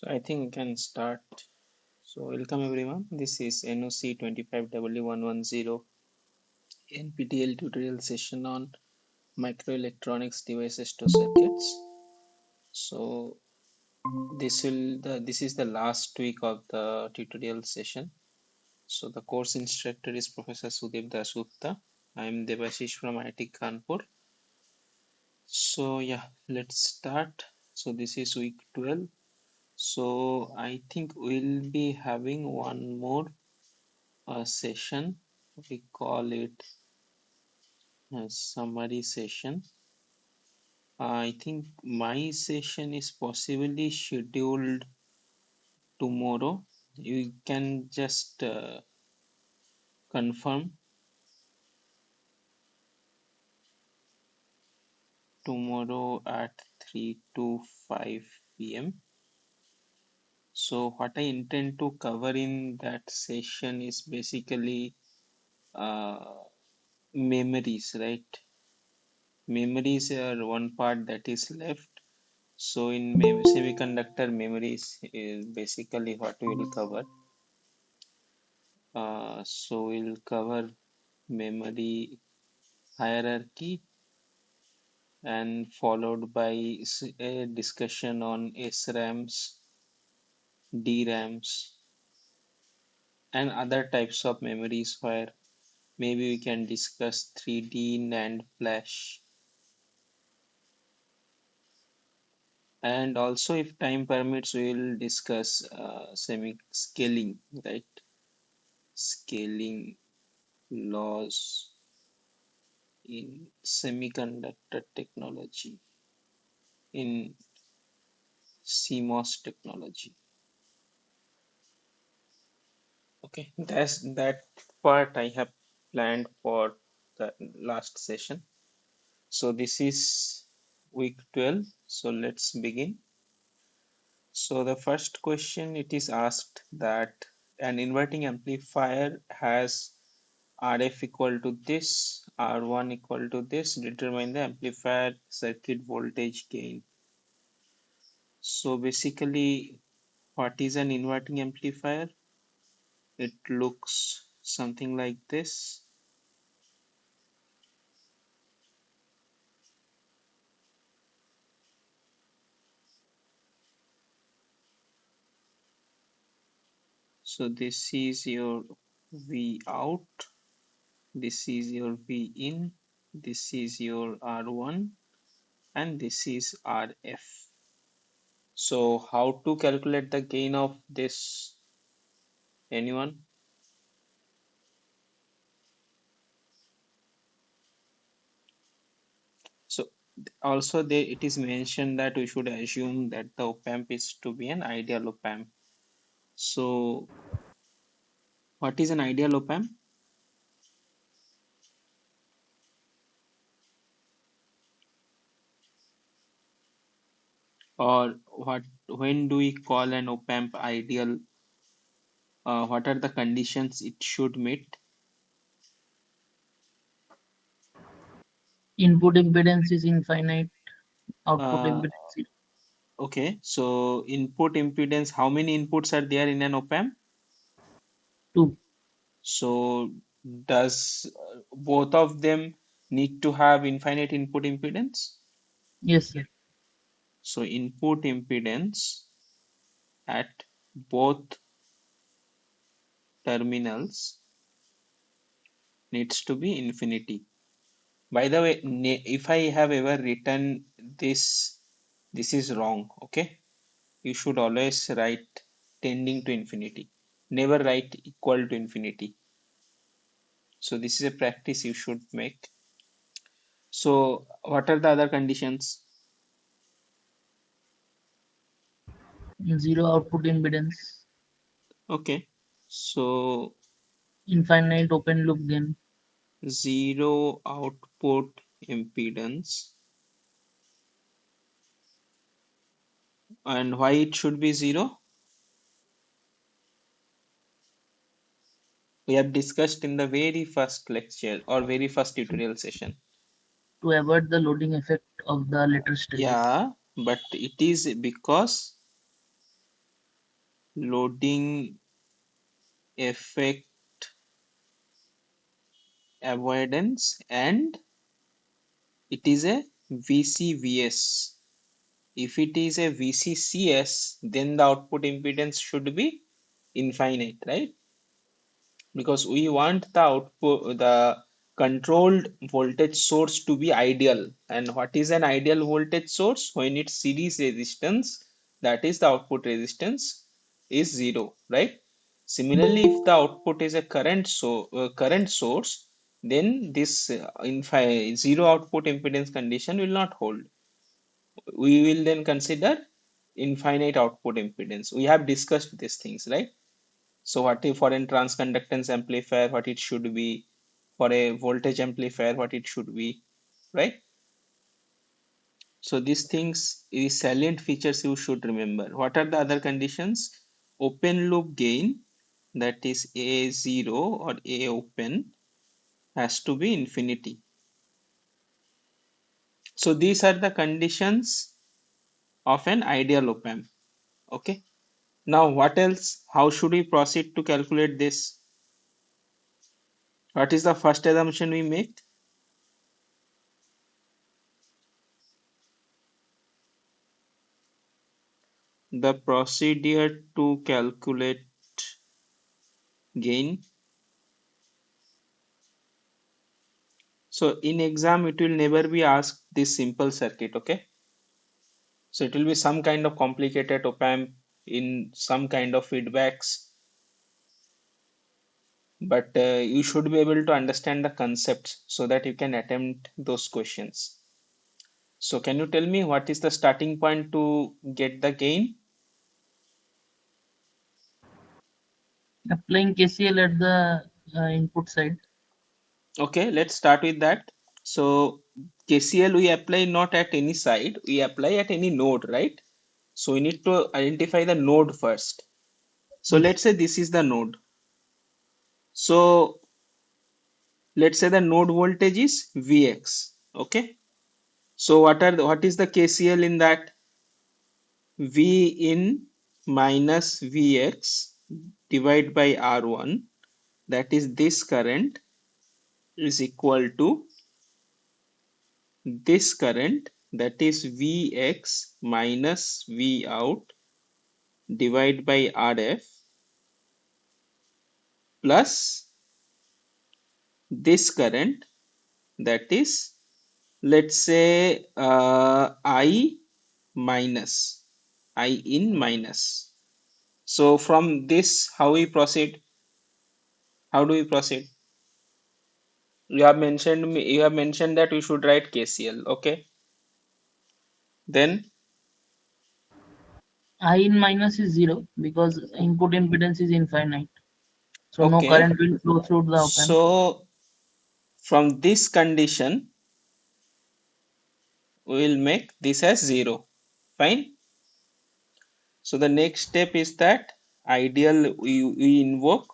So I think we can start. So welcome everyone. This is NOC 25W110 NPTEL tutorial session on microelectronics devices to circuits. So this is the last week of the tutorial session. So the course instructor is Professor Sudeb Dasgupta. I am Debashish from IIT Kanpur. So yeah, let's start. So this is week 12. So I think we'll be having one more session. We call it a summary session. I think my session is possibly scheduled tomorrow. You can just confirm tomorrow at 3 to 5 p.m. So what I intend to cover in that session is basically uh, memories, right? Memories are one part that is left. So in semiconductor memories is basically what we will cover. So we'll cover memory hierarchy and followed by a discussion on SRAMs, DRAMs, and other types of memories where maybe we can discuss 3D NAND flash. And also, if time permits, we'll discuss semi scaling, right? Scaling laws in semiconductor technology, in CMOS technology. Okay, that's that part I have planned for the last session. So this is week 12. So let's begin. So the first question, it is asked that an inverting amplifier has RF equal to this, R1 equal to this, determine the amplifier circuit voltage gain. So basically, what is an inverting amplifier? It looks something like this. So this is your V out, this is your V in, this is your R1, and this is RF. So how to calculate the gain of this? Anyone? So also there it is mentioned that we should assume that the op-amp is to be an ideal op-amp. So what is an ideal op-amp? Or what, when do we call an op-amp ideal? What are the conditions it should meet? Input impedance is infinite, output Uh, impedance is okay, so input impedance, how many inputs are there in an op-amp? 2. So does both of them need to have infinite input impedance? Yes, So input impedance at both terminals needs to be infinity. By the way, if I have ever written this, this is wrong. Okay, you should always write tending to infinity. Never write equal to infinity. So this is a practice you should make. So what are the other conditions? 0 output impedance, Okay, so infinite open loop gain, zero output impedance, and why it should be zero? We have discussed in the very first lecture or very first tutorial session. to avoid the loading effect of the later stages. Yeah, but it is because loading effect avoidance, and it is a VCVS. If it is a VCCS, then the output impedance should be infinite, right? Because we want the output, the controlled voltage source to be ideal. And what is an ideal voltage source? When its series resistance, that is the output resistance, is zero, right? Similarly, if the output is a current source, then this zero output impedance condition will not hold. We will then consider infinite output impedance. We have discussed these things, right? So what if for a transconductance amplifier, what it should be, for a voltage amplifier, what it should be, right? So these things, these salient features you should remember. What are the other conditions? Open loop gain, that is A0 or A open, has to be infinity. So these are the conditions of an ideal op-amp. Okay. Now what else? How should we proceed to calculate this? What is the first assumption we make? The procedure to calculate gain. So in exam, it will never be asked this simple circuit, okay? So it will be some kind of complicated op-amp in some kind of feedbacks, but you should be able to understand the concepts so that you can attempt those questions. So can you tell me what is the starting point to get the gain? Applying KCL at the input side. Okay, let's start with that. So KCL we apply not at any side, we apply at any node, right? So we need to identify the node first. So Yes. let's say this is the node. So let's say the node voltage is Vx. Okay. So what is the KCL in that? V in minus Vx divided by R1, that is this current, is equal to this current, that is Vx minus V out divided by Rf, plus this current, that is, let's say I minus, I in minus. So from this, how we proceed? How do we proceed? You have mentioned that we should write KCL. Okay. Then I in minus is zero because input impedance is infinite. So no okay. current will flow through the op-amp. So from this condition, we will make this as zero. Fine. So the next step is that we invoke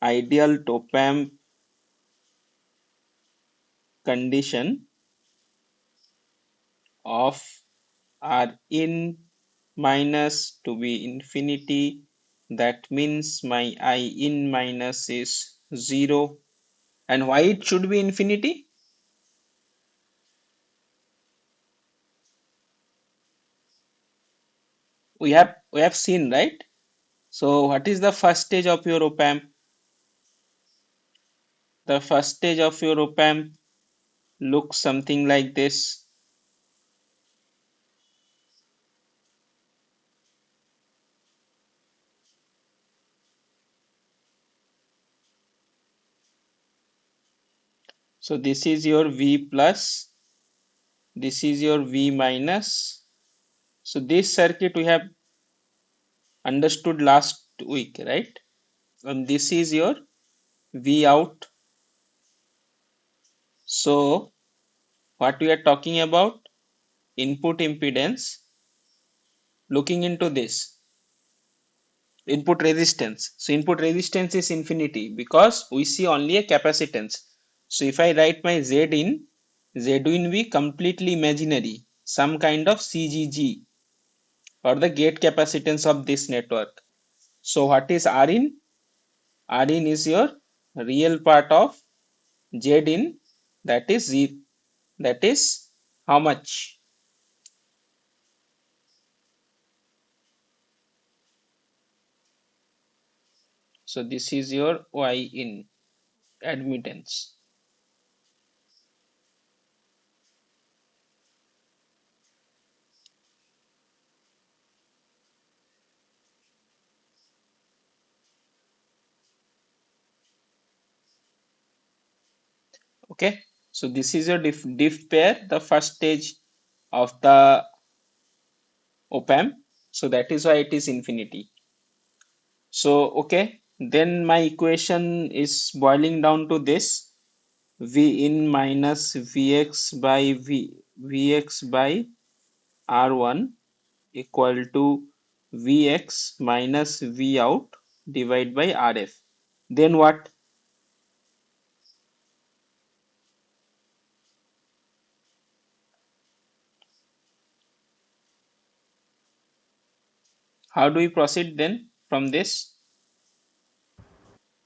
ideal op-amp condition of R in minus to be infinity. That means my I in minus is zero. And why it should be infinity? We have seen, right? So what is the first stage of your op-amp? The first stage of your op-amp looks something like this. So this is your V plus, this is your V minus. So this circuit we have understood last week, right? And this is your V out. So what we are talking about, input impedance, looking into this input resistance. So input resistance is infinity because we see only a capacitance. So if I write my Z in be completely imaginary, some kind of CGG or the gate capacitance of this network. So what is R in? R in is your real part of Z in, that is Z, that is how much? So this is your Y in admittance. Okay, so this is your diff pair, the first stage of the OPAMP. So that is why it is infinity. So okay, then my equation is boiling down to this: V in minus Vx by Vx by R1 equal to Vx minus V out divided by Rf. Then what? How do we proceed then from this?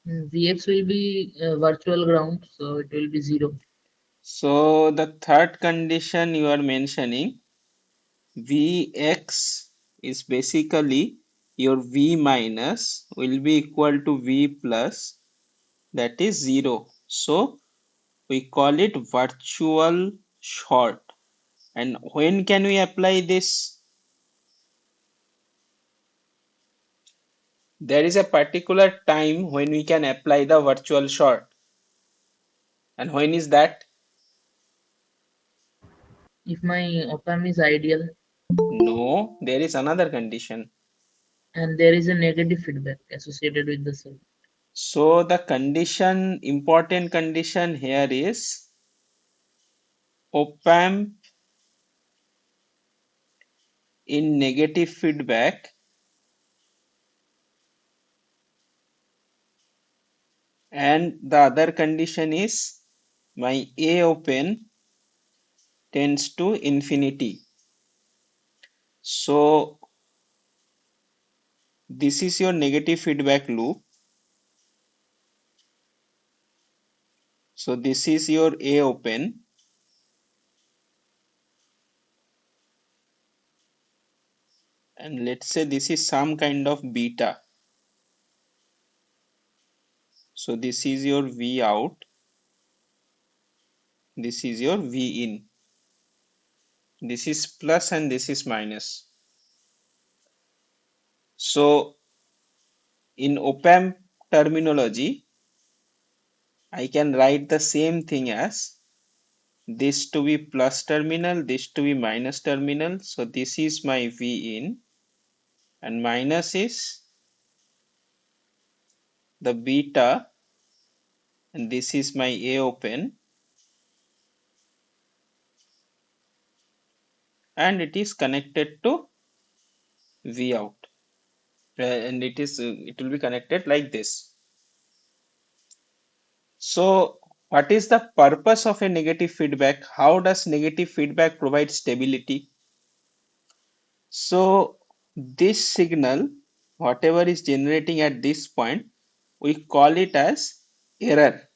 Vx will be virtual ground, so it will be 0. So the third condition you are mentioning, Vx is basically your V minus will be equal to V plus, that is 0. So we call it virtual short. And when can we apply this? There is a particular time when we can apply the virtual short. And when is that? If my op-amp is ideal No, there is another condition. and there is a negative feedback associated with the cell. So the condition, important condition here is op-amp in negative feedback, and the other condition is my A open tends to infinity. So this is your negative feedback loop. So this is your A open, and let's say this is some kind of beta. So this is your V out, this is your V in. This is plus and this is minus. So in op-amp terminology, I can write the same thing as this to be plus terminal, this to be minus terminal. So this is my V in, and minus is the beta, and this is my A open, and it is connected to V out. And it will be connected like this. So what is the purpose of a negative feedback? How does negative feedback provide stability? So this signal, whatever is generating at this point, we call it as error,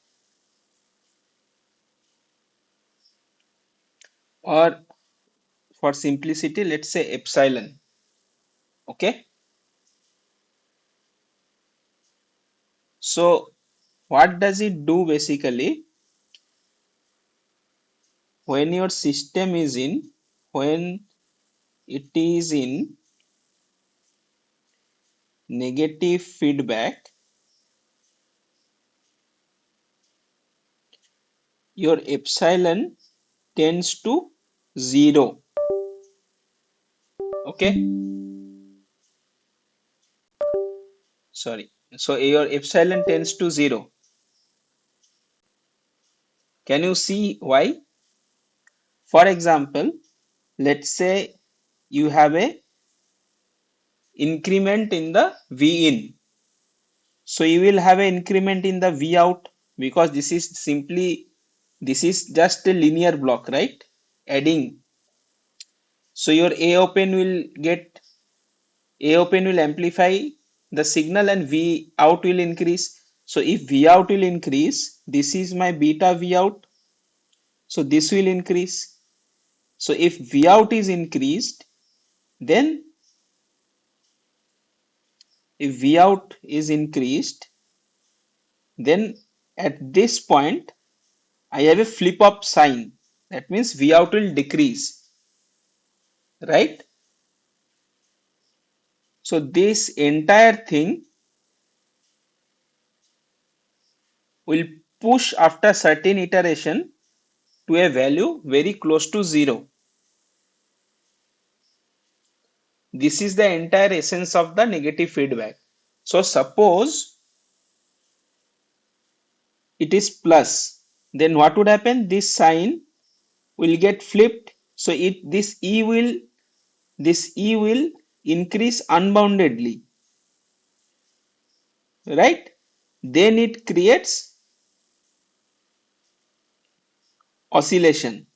or for simplicity, let's say epsilon. Okay. So what does it do basically? When your system is in, when it is in negative feedback, your epsilon tends to 0. Okay, sorry. So your epsilon tends to 0. Can you see why? For example, let's say you have a increment in the V in. So you will have an increment in the V out, because this is just a linear block, right? Adding. So your A open will amplify the signal and V out will increase. So if V out will increase, this is my beta V out. So this will increase. So if V out is increased, then if V out is increased, then at this point I have a flip up sign. That means V out will decrease, right? So this entire thing will push after certain iteration to a value very close to zero. This is the entire essence of the negative feedback. So suppose it is plus, then what would happen? This sign will get flipped. So this E will increase unboundedly, right? Then it creates oscillation,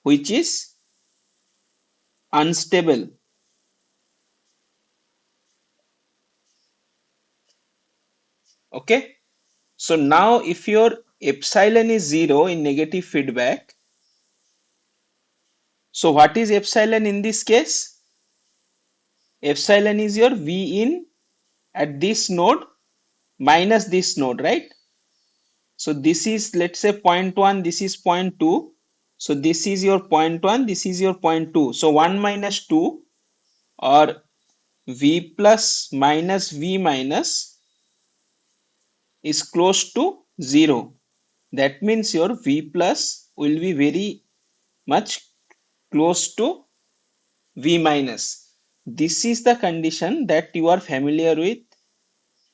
which is unstable. Okay. So now if your epsilon is zero in negative feedback, so what is epsilon in this case? Epsilon is your V in at this node minus this node, right? So this is, let's say, 0.1, this is 0.2. So this is your 0.1, this is your 0.2. So 1 minus 2, or V plus minus V minus, is close to 0. That means your V plus will be very much close to V minus. This is the condition that you are familiar with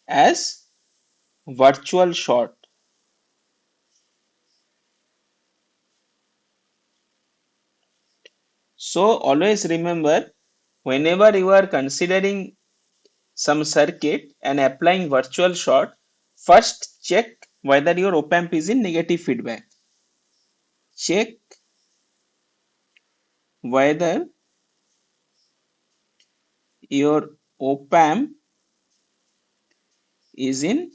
as virtual short. So always remember, whenever you are considering some circuit and applying virtual short, first check whether your op-amp is in negative feedback. Check whether your op-amp is in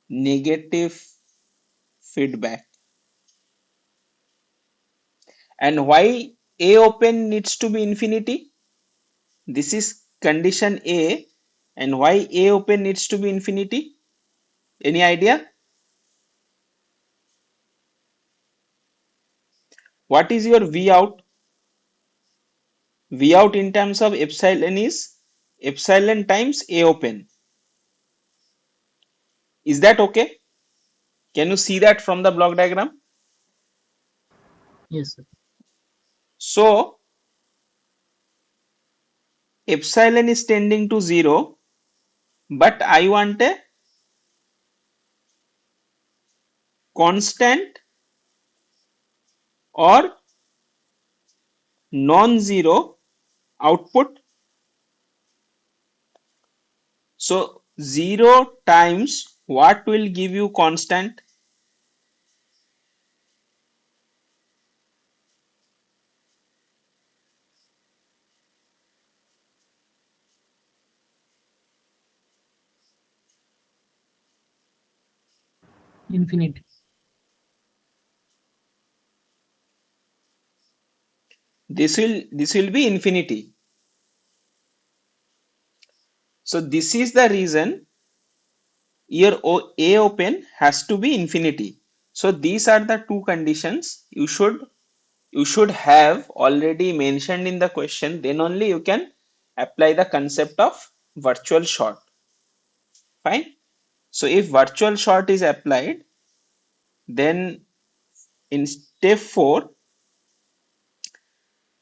negative feedback. And why A open needs to be infinity? This is condition A. And why A open needs to be infinity? Any idea? What is your V out? V out in terms of epsilon is epsilon times A open. Is that okay? Can you see that from the block diagram? Yes, sir. So epsilon is tending to 0, but I want a constant or non-zero output. So 0 times what will give you constant? Infinity. This will be infinity. So this is the reason your A open has to be infinity. So these are the two conditions you should have already mentioned in the question. Then only you can apply the concept of virtual short. Fine. So if virtual short is applied, then in step 4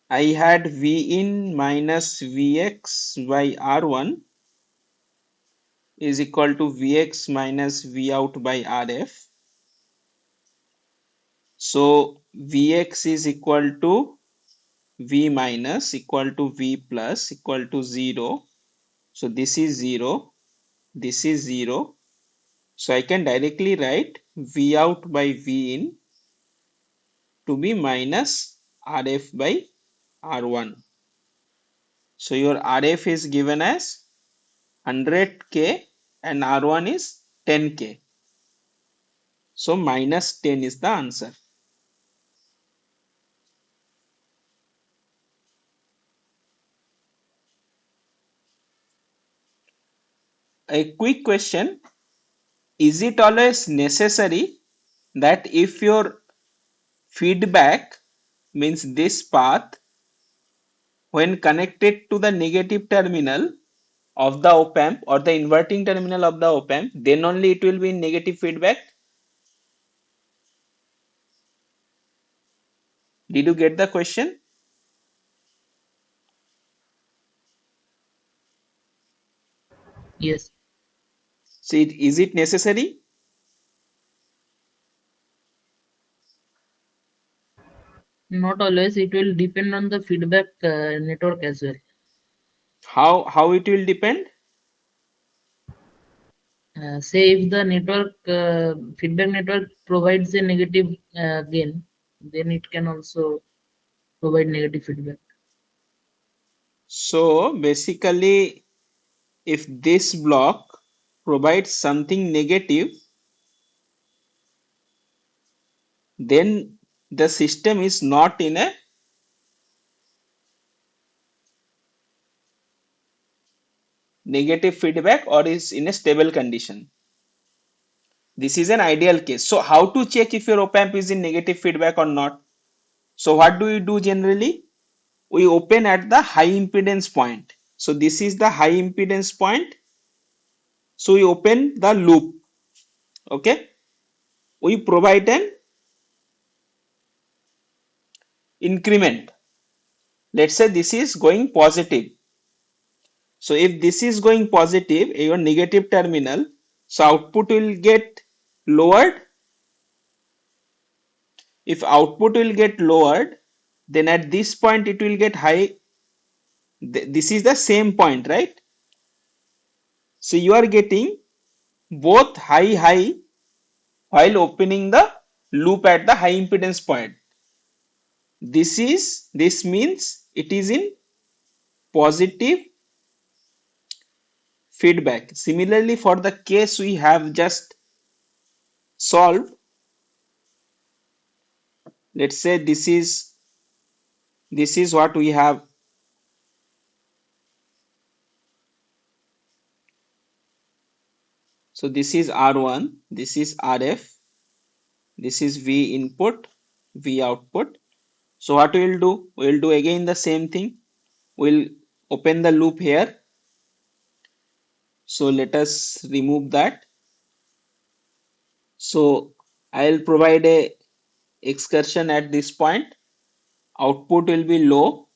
I had V in minus Vx by R1 is equal to Vx minus V out by Rf. So Vx is equal to V minus equal to V plus equal to 0. So this is 0. This is 0. So I can directly write V out by V in to be minus Rf by R1. So your Rf is given as 100K and R1 is 10K. So minus 10 is the answer. A quick question. Is it always necessary that if your feedback means this path when connected to the negative terminal of the op-amp or the inverting terminal of the op-amp, then only it will be in negative feedback? Did you get the question? Yes. See, is it necessary? Not always. It will depend on the feedback network as well. How it will depend? Say if the network feedback network provides a negative gain, then it can also provide negative feedback. So basically, if this block provides something negative, then the system is not in a negative feedback or is in a stable condition. This is an ideal case. So how to check if your op-amp is in negative feedback or not? So what do we do generally? We open at the high impedance point. So this is the high impedance point. So we open the loop. Okay. We provide an increment. Let's say this is going positive. So if this is going positive, your negative terminal, so output will get lowered. If output will get lowered, then at this point it will get high. This is the same point, right? So you are getting both high while opening the loop at the high impedance point. This means it is in positive feedback. Similarly, for the case we have just solved, let's say this is what we have. So this is R1, this is RF, this is V input, V output. So what we will do? We will do again the same thing. We'll open the loop here. So let us remove that. So I'll provide a excursion at this point. Output will be low.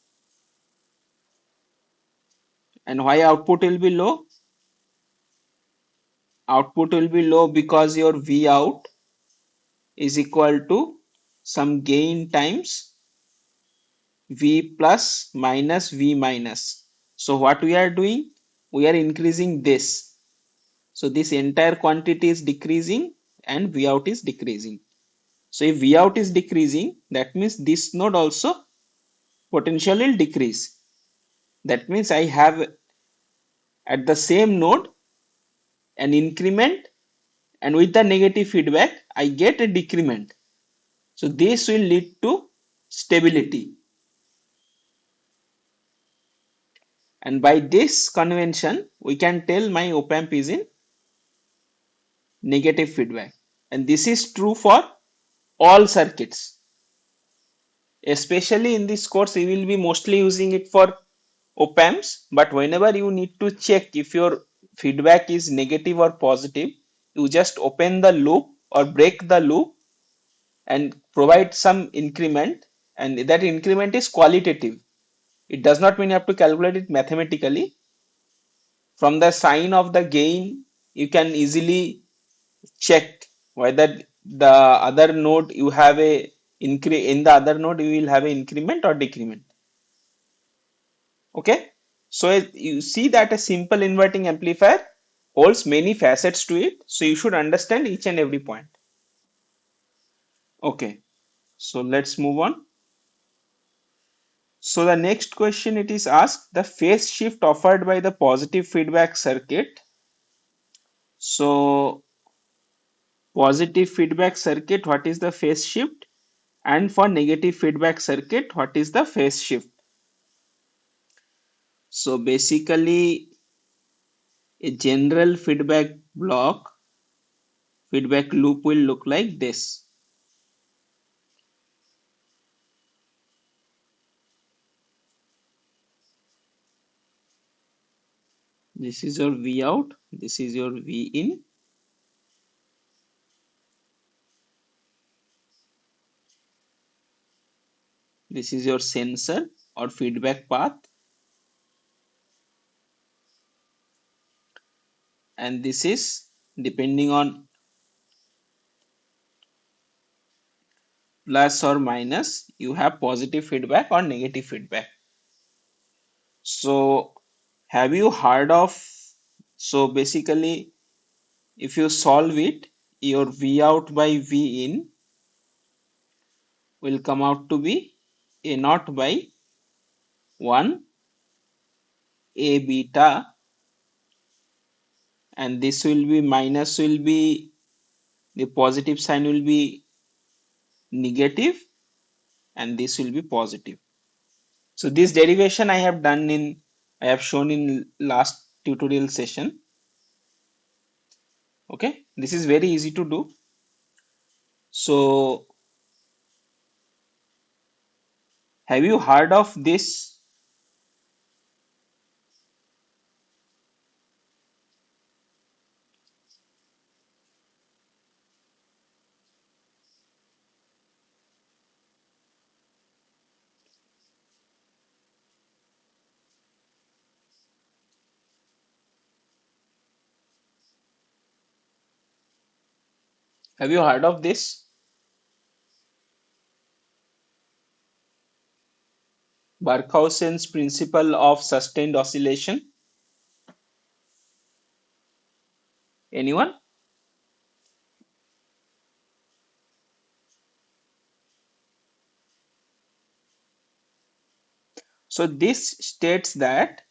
And why output will be low? Output will be low because your V out is equal to some gain times V plus minus V minus. So what we are doing? We are increasing this. So this entire quantity is decreasing and V out is decreasing. So if V out is decreasing, that means this node also potential will decrease. That means I have at the same node an increment, and with the negative feedback I get a decrement. So this will lead to stability. And by this convention, we can tell my op-amp is in negative feedback. And this is true for all circuits. Especially in this course, we will be mostly using it for op-amps. But whenever you need to check if your feedback is negative or positive, you just open the loop or break the loop and provide some increment. And that increment is qualitative. It does not mean you have to calculate it mathematically. From the sign of the gain, you can easily check whether the other node you have a increase in the other node you will have an increment or decrement. Okay, so you see that a simple inverting amplifier holds many facets to it, so you should understand each and every point. Okay, so let's move on. So the next question it is asked the phase shift offered by the positive feedback circuit. So positive feedback circuit, what is the phase shift? And for negative feedback circuit, what is the phase shift? So basically a general feedback loop will look like this. This is your V out, this is your V in, this is your sensor or feedback path, and this is depending on plus or minus, you have positive feedback or negative feedback. So have you heard of, so basically if you solve it, your V out by V in will come out to be A naught by 1 A beta, and this will be minus, will be the positive sign will be negative and this will be positive. So this derivation I have shown in last tutorial session. Okay, this is very easy to do. So have you heard of this? Have you heard of this? Barkhausen's principle of sustained oscillation. Anyone? So this states that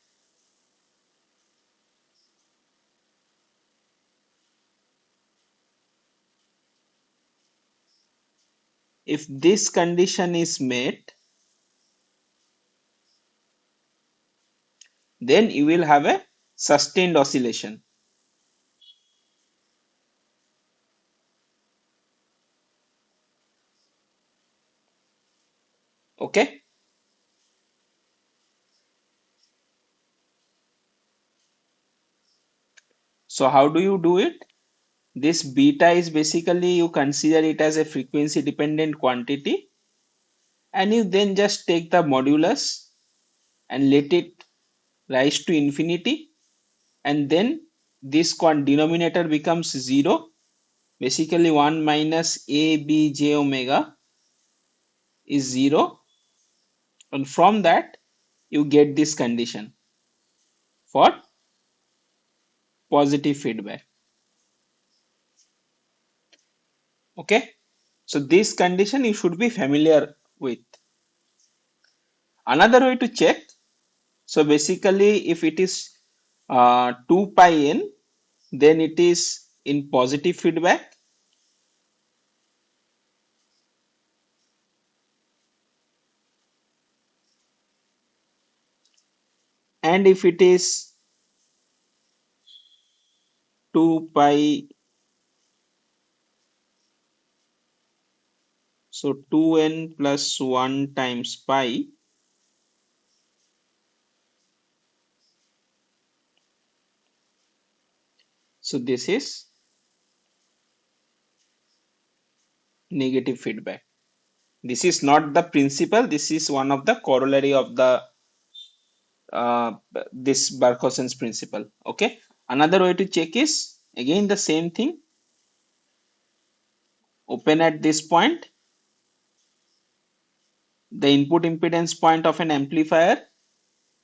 if this condition is met, then you will have a sustained oscillation. Okay. So how do you do it? This beta is basically you consider it as a frequency dependent quantity, and you then just take the modulus and let it rise to infinity, and then this denominator becomes 0, basically 1 minus a b j omega is 0, and from that you get this condition for positive feedback. Okay, so this condition you should be familiar with. Another way to check, so basically if it is 2 pi n, then it is in positive feedback, and if it is 2 pi, so 2n plus 1 times pi, so this is negative feedback. This is not the principle, this is one of the corollary of the this Barkhausen's principle. Okay, another way to check is again the same thing, open at this point, the input impedance point of an amplifier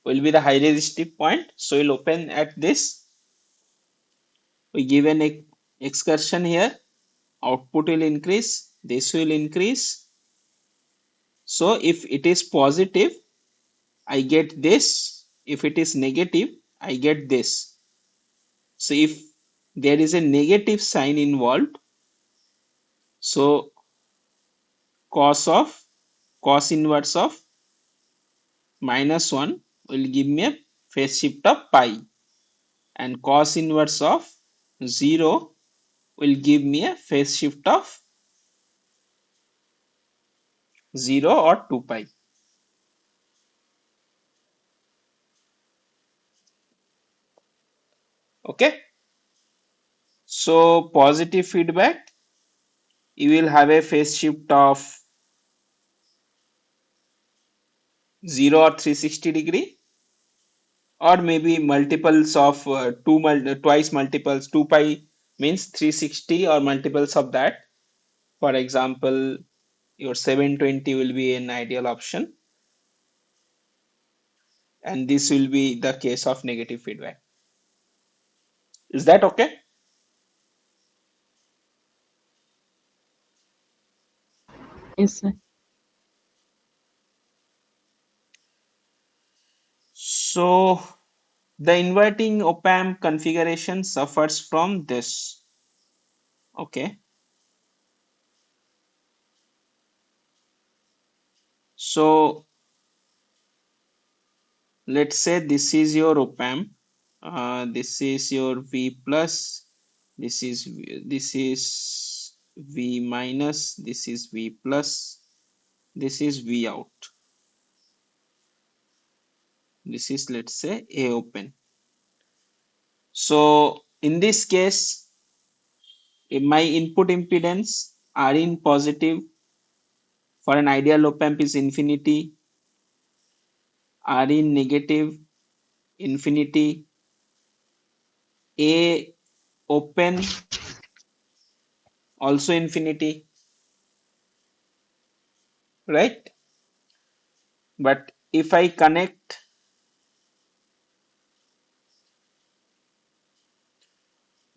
will be the high resistive point, so we'll open at this, we give an excursion here, output will increase, this will increase. So if it is positive, I get this. If it is negative, I get this. So if there is a negative sign involved, so cos of cos inverse of minus 1 will give me a phase shift of pi, and cos inverse of 0 will give me a phase shift of 0 or 2 pi. Okay, so positive feedback, you will have a phase shift of 0 or 360 degree, or maybe multiples of twice multiples. 2 pi means 360 or multiples of that. For example, your 720 will be an ideal option, and this will be the case of negative feedback. Is that okay? Yes, sir. So the inverting op-amp configuration suffers from this. Okay, so let's say this is your op-amp. This is your V plus. This is V minus. This is V plus. This is V out. This is, let's say, A open. So in this case, if my input impedance R in positive for an ideal op-amp is infinity, R in negative infinity, A open also infinity, right? But if I connect,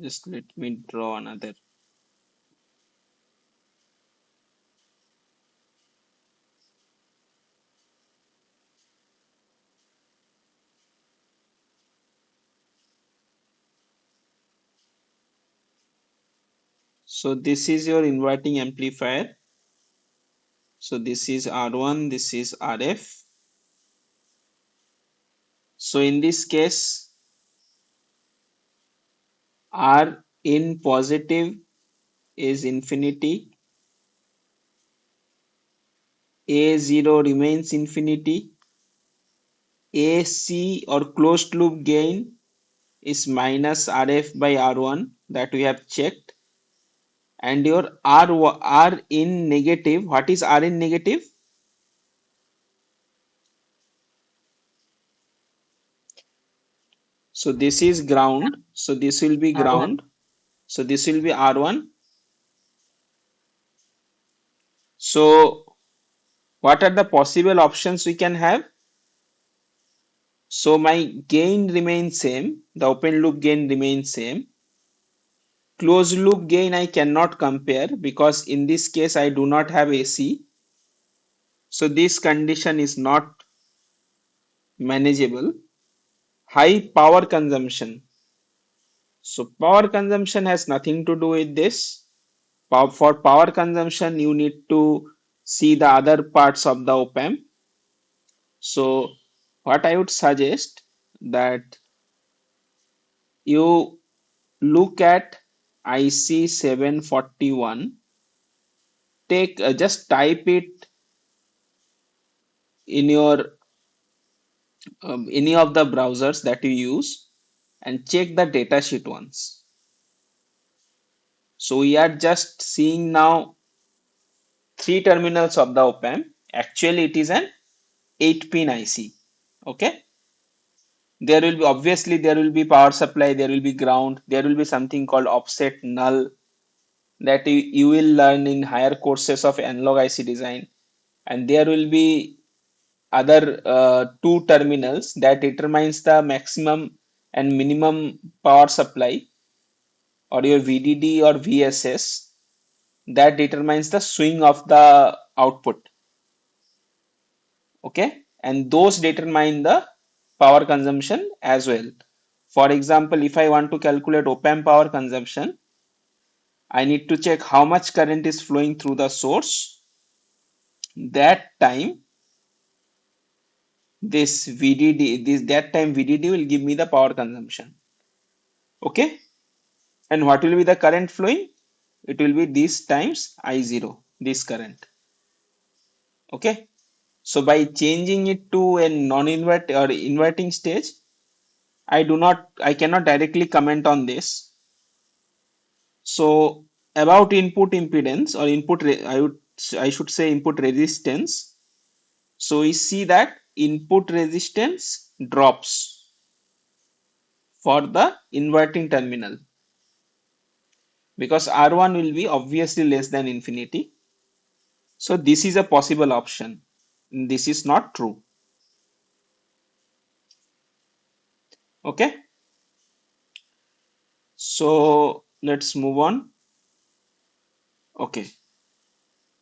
just let me draw another. So this is your inverting amplifier. So this is R1, this is RF. So in this case, R in positive is infinity, A0 remains infinity, AC or closed loop gain is minus RF by R1 that we have checked, and your R in negative, what is R in negative? So this is ground, so this will be R1. ground, so this will be R1. So what are the possible options we can have? So my gain remains same, the open loop gain remains same. Closed loop gain I cannot compare because in this case I do not have AC. So this condition is not manageable. High power consumption. So power consumption has nothing to do with this. For power consumption, you need to see the other parts of the op-amp. So what I would suggest that you look at IC 741, take just type it in your any of the browsers that you use and check the datasheet once. So we are just seeing now three terminals of the op-amp. Actually, it is an 8-pin IC. Okay. There will be, obviously there will be power supply, there will be ground, there will be something called offset null that you will learn in higher courses of analog IC design, and there will be other two terminals that determines the maximum and minimum power supply, or your VDD or VSS, that determines the swing of the output. Okay, and those determine the power consumption as well. For example, if I want to calculate OPAMP power consumption, I need to check how much current is flowing through the source. That time, this VDD, that time VDD will give me the power consumption. Okay, and what will be the current flowing? It will be this times I0, this current. Okay, so by changing it to a non-invert or inverting stage, I cannot directly comment on this. So about input impedance or I should say input resistance. So we see that input resistance drops for the inverting terminal because R1 will be obviously less than infinity. So this is a possible option. This is not true. Okay. So let's move on. Okay.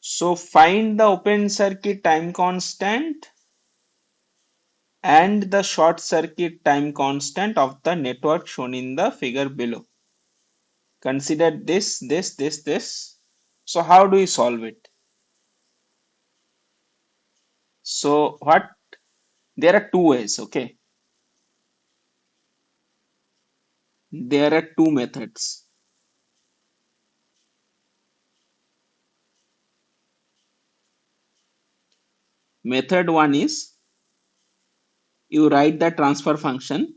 So find the open circuit time constant and the short circuit time constant of the network shown in the figure below. Consider this. So how do we solve it? So what? There are two ways, okay? There are two methods. Method one is you write the transfer function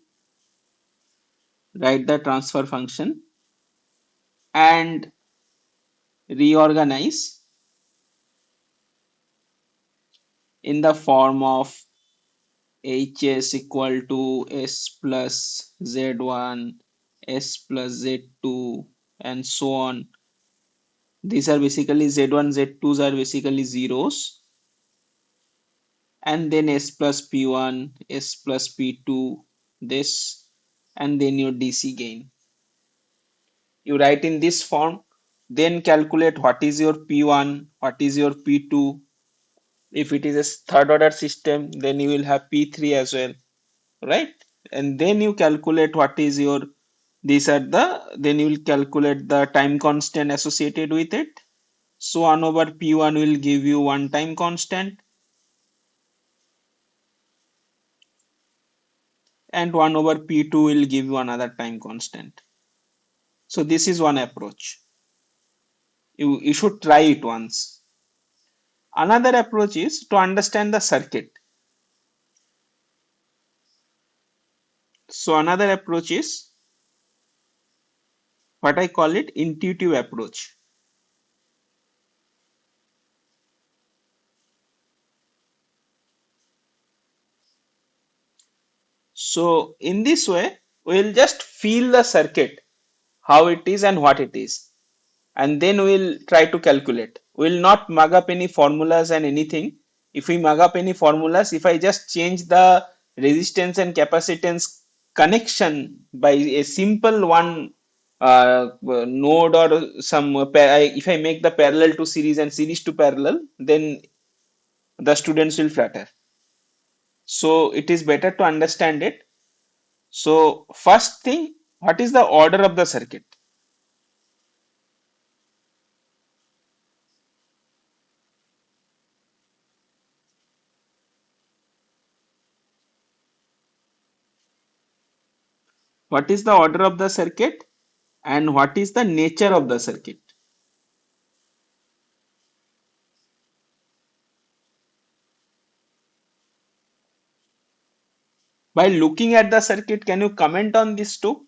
and reorganize in the form of Hs equal to S plus Z1, S plus Z2, and so on. These are basically Z1, Z2s are basically zeros, and then S plus P1, S plus P2, this, and then your DC gain. You write in this form, then calculate what is your P1, what is your P2. If it is a third order system, then you will have P3 as well, right? And then you calculate what is your then you will calculate the time constant associated with it. So 1 over P1 will give you one time constant and 1 over P2 will give you another time constant. So this is one approach. You should try it once. Another approach is to understand the circuit. So another approach is what I call it intuitive approach. So in this way, we'll just feel the circuit, how it is and what it is. And then we'll try to calculate. We'll not mug up any formulas and anything. If we mug up any formulas, if I just change the resistance and capacitance connection by a simple one node or if I make the parallel to series and series to parallel, then the students will flatter. So it is better to understand it. So first thing, what is the order of the circuit? What is the order of the circuit and what is the nature of the circuit? By looking at the circuit, can you comment on this too?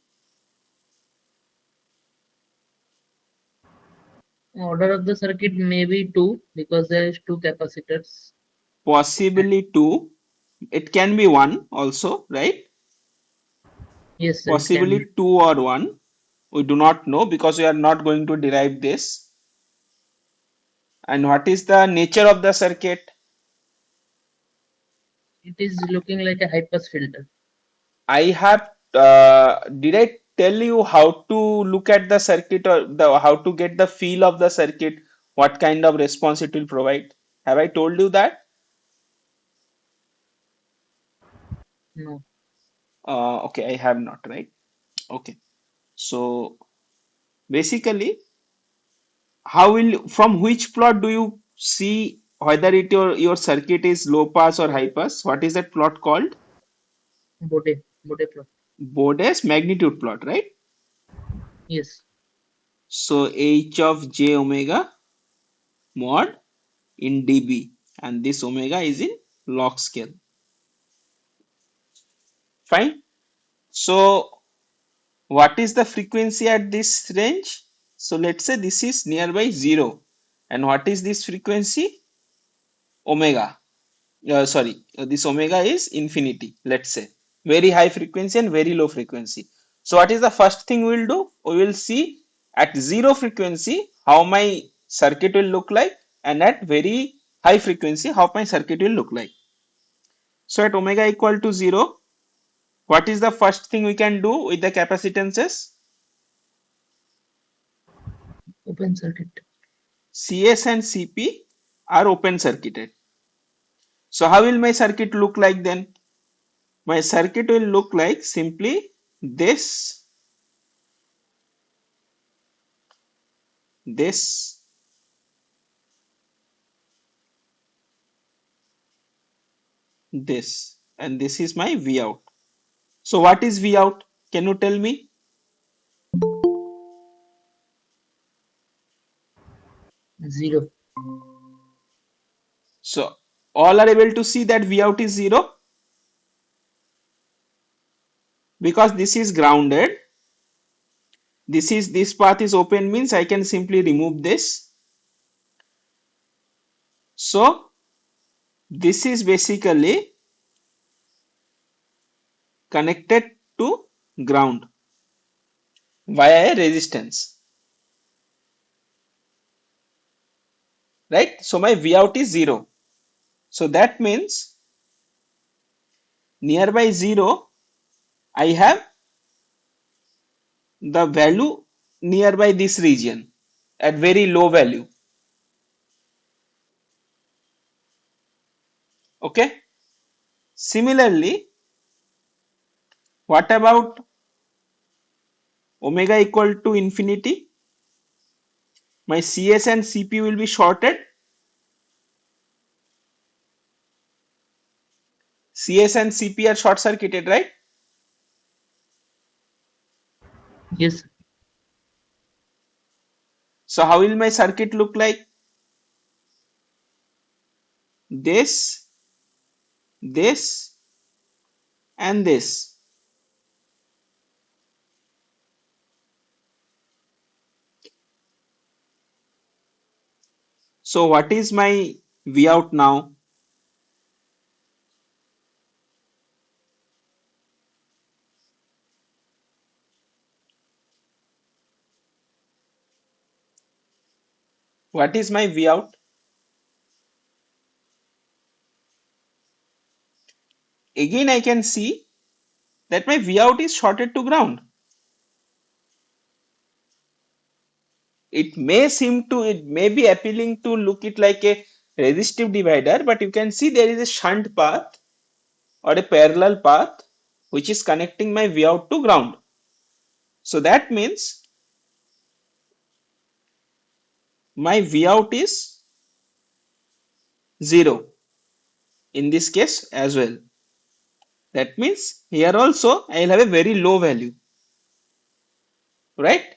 Order of the circuit may be two because there is two capacitors. Possibly two. It can be one also, right? Yes, it can be. Possibly two or one. We do not know because we are not going to derive this. And what is the nature of the circuit? It is looking like a high pass filter. I have, did I tell you how to look at the circuit or how to get the feel of the circuit? What kind of response it will provide? Have I told you that? No. Okay, I have not, right? Okay. So basically, how will from which plot do you see whether your circuit is low pass or high pass? What is that plot called? Bode plot. Bode's magnitude plot, right? Yes. So h of j omega mod in dB, and this omega is in log scale. Fine. So what is the frequency at this range? So let's say this is nearby zero, and what is this frequency? Omega. Sorry, this omega is infinity. Let's say very high frequency and very low frequency. So what is the first thing we'll do? We will see at zero frequency how my circuit will look like, and at very high frequency how my circuit will look like. So at omega equal to zero, what is the first thing we can do with the capacitances? Open circuit. Cs and Cp are open circuited. So how will my circuit look like then? My circuit will look like simply this, this, this, and this is my V out. So what is V out? Can you tell me? Zero. So all are able to see that V out is zero because this is grounded. This path is open means I can simply remove this. So this is basically connected to ground via a resistance, right? So my V out is zero. So that means nearby zero, I have the value nearby this region at very low value. Okay. Similarly, what about omega equal to infinity? My Cs and Cp will be shorted. Cs and Cp are short circuited, right? Yes. So how will my circuit look like? This, this, and this. So what is my V out now? What is my V out? Again, I can see that my V out is shorted to ground. It may be appealing to look it like a resistive divider, but you can see there is a shunt path or a parallel path which is connecting my V out to ground. So that means my V out is zero in this case as well. That means here also I will have a very low value, right?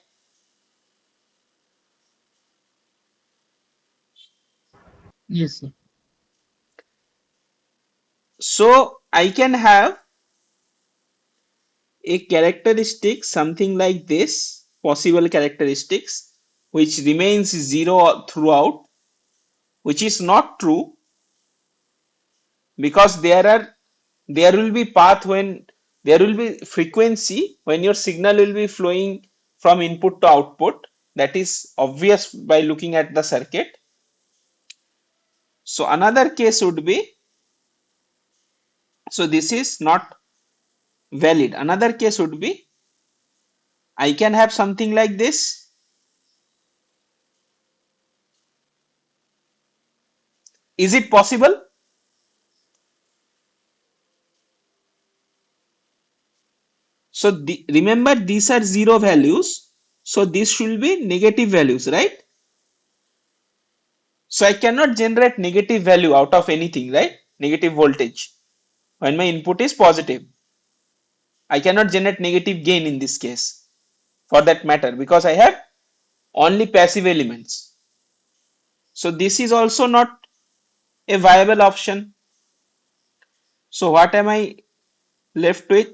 Yes, sir. So I can have a characteristic something like this, possible characteristics, which remains zero throughout, which is not true because there will be path when there will be frequency when your signal will be flowing from input to output. That is obvious by looking at the circuit. So another case would be, so this is not valid. Another case would be I can have something like this. Is it possible? So remember these are zero values. So this should be negative values, right? So I cannot generate negative value out of anything, right? Negative voltage when my input is positive. I cannot generate negative gain in this case for that matter because I have only passive elements. So this is also not a viable option. So what am I left with?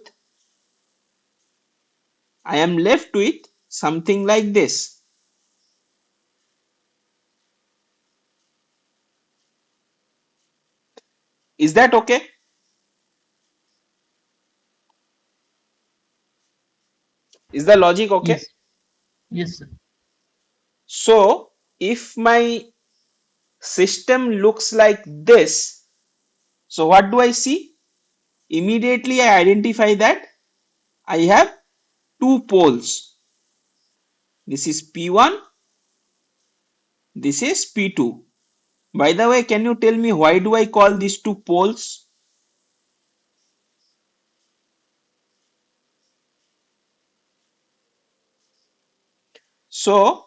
I am left with something like this. Is that okay? Is the logic okay? Yes. Yes, sir. So if my system looks like this, so what do I see? Immediately I identify that I have two poles. This is P1, this is P2. By the way, can you tell me why do I call these two poles? So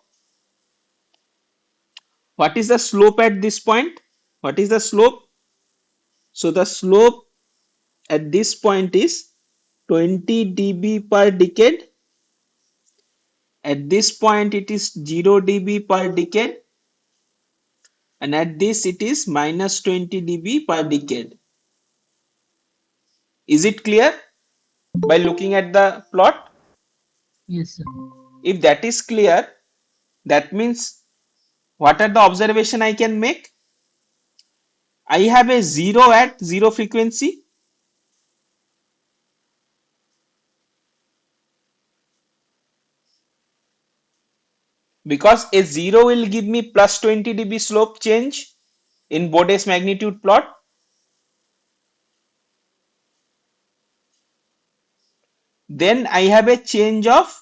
what is the slope at this point? What is the slope? So the slope at this point is 20 dB per decade. At this point it is 0 dB per decade, and at this it is minus 20 dB per decade. Is it clear by looking at the plot? Yes, sir. If that is clear, that means what are the observation I can make? I have a zero at zero frequency because a zero will give me plus 20 dB slope change in Bode's magnitude plot. Then I have a change of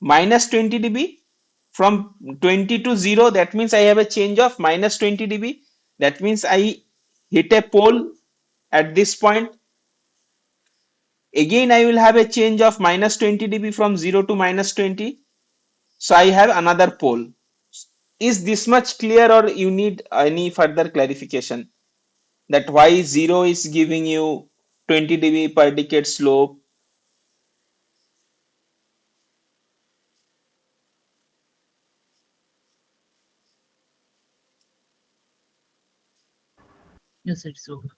minus 20 dB from 20 to 0. That means I have a change of minus 20 dB. That means I hit a pole at this point. Again, I will have a change of minus 20 dB from 0 to minus 20. So I have another pole. Is this much clear or you need any further clarification? That why 0 is giving you 20 dB per decade slope? Yes, it's okay.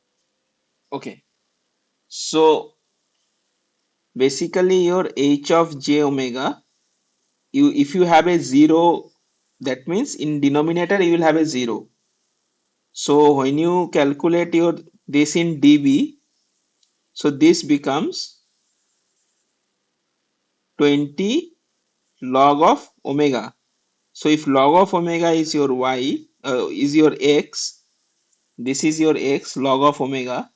Okay. So basically your h of j omega, you if you have a 0, that means in denominator you will have a 0. So when you calculate your this in dB, so this becomes 20 log of omega. So if log of omega is your y, is your x, this is your x log of omega,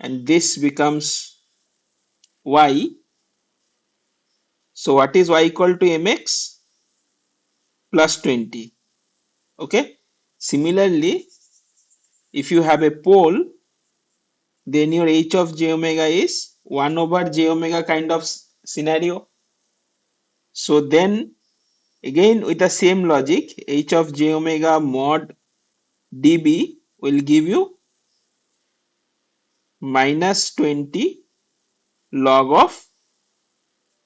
and this becomes y. So what is y equal to mx? Plus 20. Okay. Similarly, if you have a pole, then your h of j omega is 1 over j omega kind of scenario. So then again with the same logic, h of j omega mod dB will give you minus 20 log of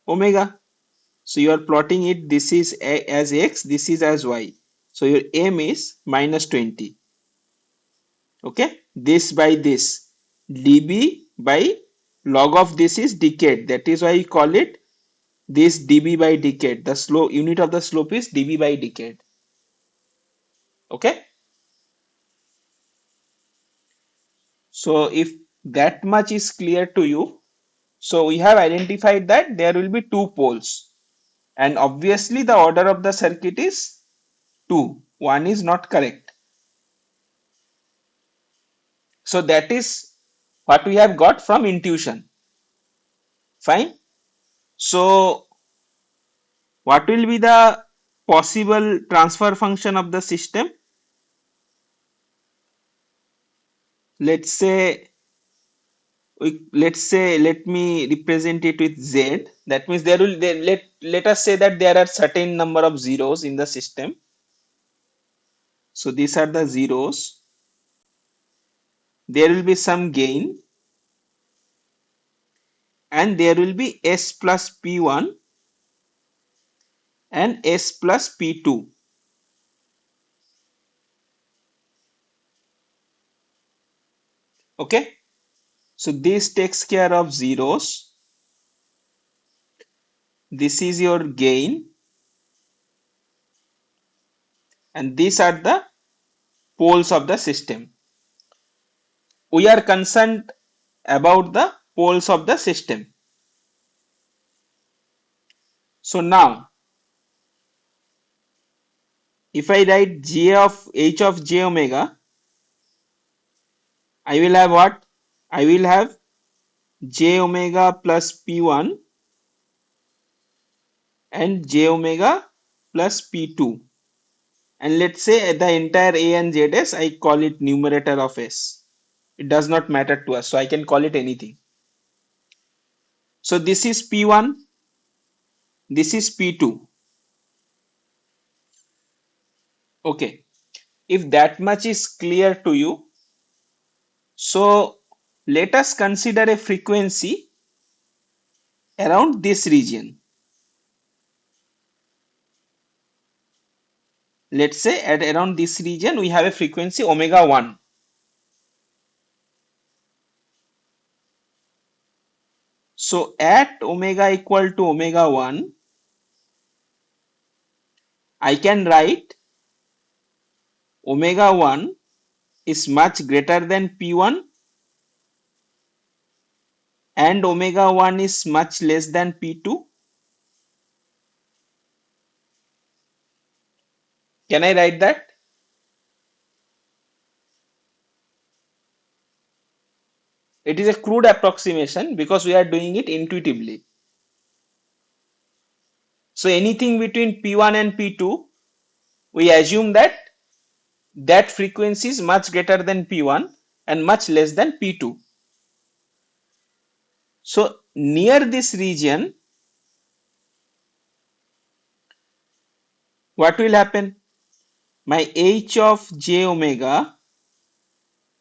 omega. So you are plotting it, this is as x, this is as y. So your m is minus 20. Okay, this by this, dB by log of this is decade. That is why you call it this dB by decade. The slope unit of the slope is dB by decade. Okay, so if that much is clear to you, so we have identified that there will be two poles, and obviously the order of the circuit is 2. 1 is not correct. So that is what we have got from intuition. Fine. So what will be the possible transfer function of the system? Let's say let's say, let me represent it with Z. That means let us say that there are certain number of zeros in the system. So these are the zeros. There will be some gain, and there will be S plus P1 and S plus P2. Okay. So this takes care of zeros. This is your gain, and these are the poles of the system. We are concerned about the poles of the system. So now, if I write J of H of j omega, I will have what? I will have j omega plus P1 and j omega plus P2. And let's say the entire A and Z S, I call it numerator of S. It does not matter to us, so I can call it anything. So this is P1, this is P2. Okay. If that much is clear to you, so let us consider a frequency around this region. Let's say at around this region we have a frequency omega 1. So at omega equal to omega 1, I can write omega 1 is much greater than P1 and omega 1 is much less than P2. Can I write that? It is a crude approximation because we are doing it intuitively. So anything between P1 and P2, we assume that that frequency is much greater than P1 and much less than P2. So near this region, what will happen? My H of j omega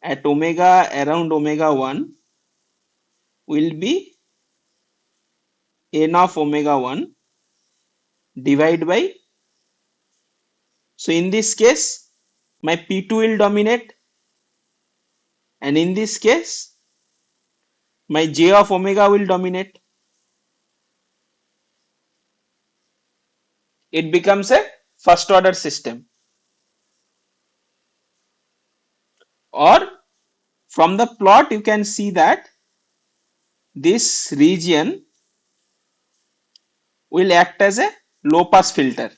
at omega around omega 1 will be n of omega 1 divided by, so in this case my P2 will dominate, and in this case my j of omega will dominate. It becomes a first order system. Or from the plot you can see that this region will act as a low pass filter.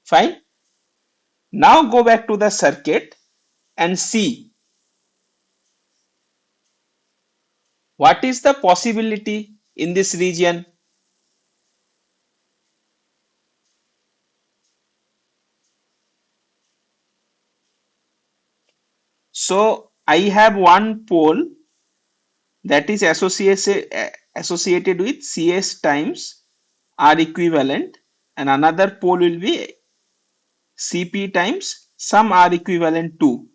Fine. Now go back to the circuit and see what is the possibility in this region. So I have one pole that is associated with CS times R equivalent, and another pole will be CP times some R equivalent to.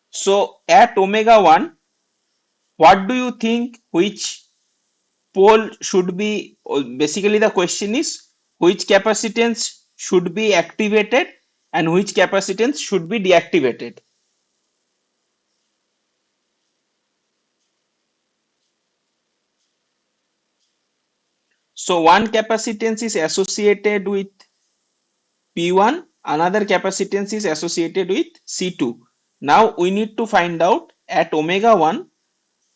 So at omega 1, what do you think which pole should be, basically the question is which capacitance should be activated and which capacitance should be deactivated? So one capacitance is associated with P1, another capacitance is associated with C2. Now we need to find out at omega 1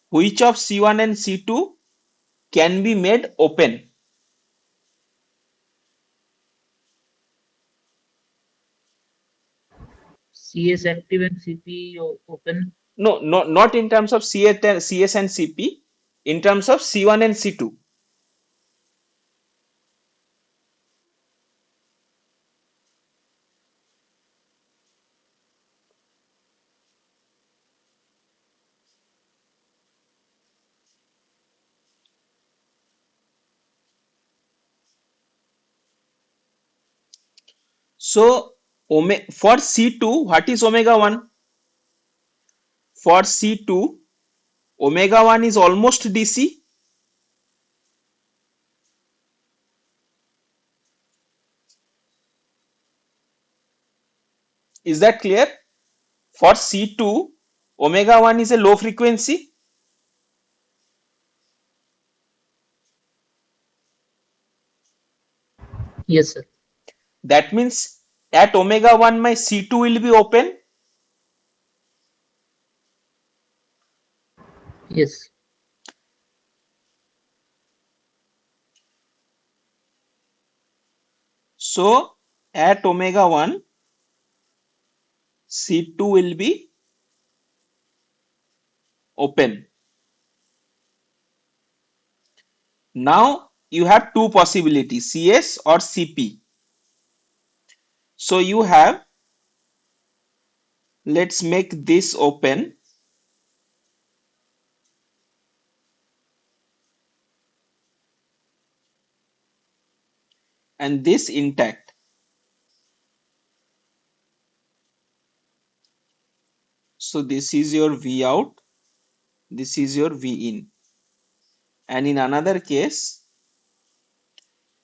which of C1 and C2 can be made open. CS active and CP open. No, not in terms of CS and CP, in terms of C1 and C2. So for C2, what is omega 1? For C2, omega 1 is almost DC. Is that clear? For C2, omega 1 is a low frequency. Yes, sir. That means at omega 1 my C2 will be open. Yes. So at omega 1 C2 will be open. Now you have two possibilities, CS or CP. So you have, let's make this open and this intact. So this is your V out, this is your V in. And in another case,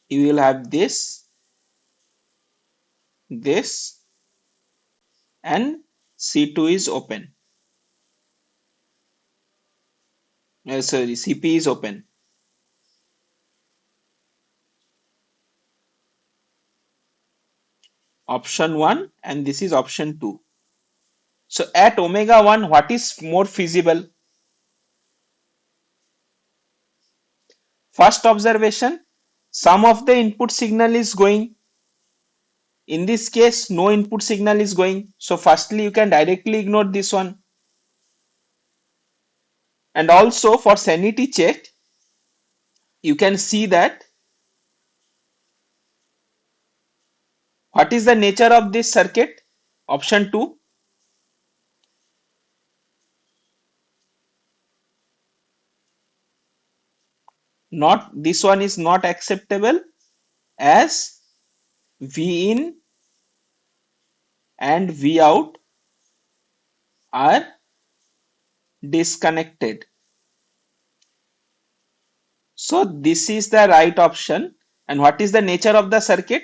you will have this, and C2 is open. Sorry, CP is open. Option 1 and this is option 2. So at omega 1, what is more feasible? First observation, some of the input signal is going. In this case, no input signal is going. So firstly, you can directly ignore this one. And also for sanity check, you can see that what is the nature of this circuit? Option 2, not this one is not acceptable as V in and V out are disconnected. So this is the right option. And what is the nature of the circuit?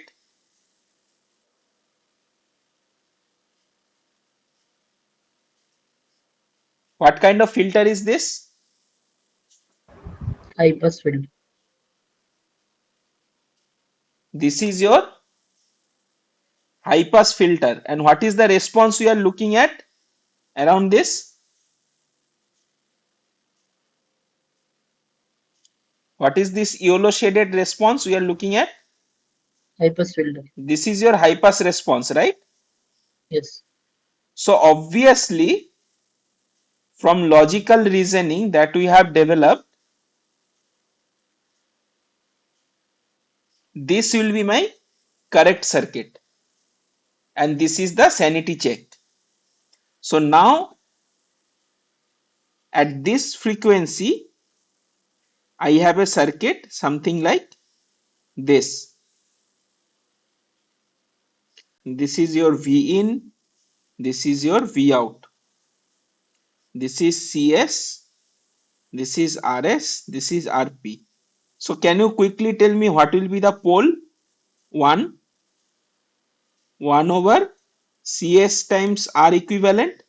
What kind of filter is this? High pass filter. This is your high pass filter. And what is the response we are looking at around this? What is this yellow shaded response we are looking at? High pass filter. This is your high pass response, right? Yes. So obviously, from logical reasoning that we have developed, this will be my correct circuit. And this is the sanity check. So now at this frequency, I have a circuit something like this. This is your V in, this is your V out. This is CS, this is RS, this is RP. So can you quickly tell me what will be the pole? 1, 1 over CS times R equivalent.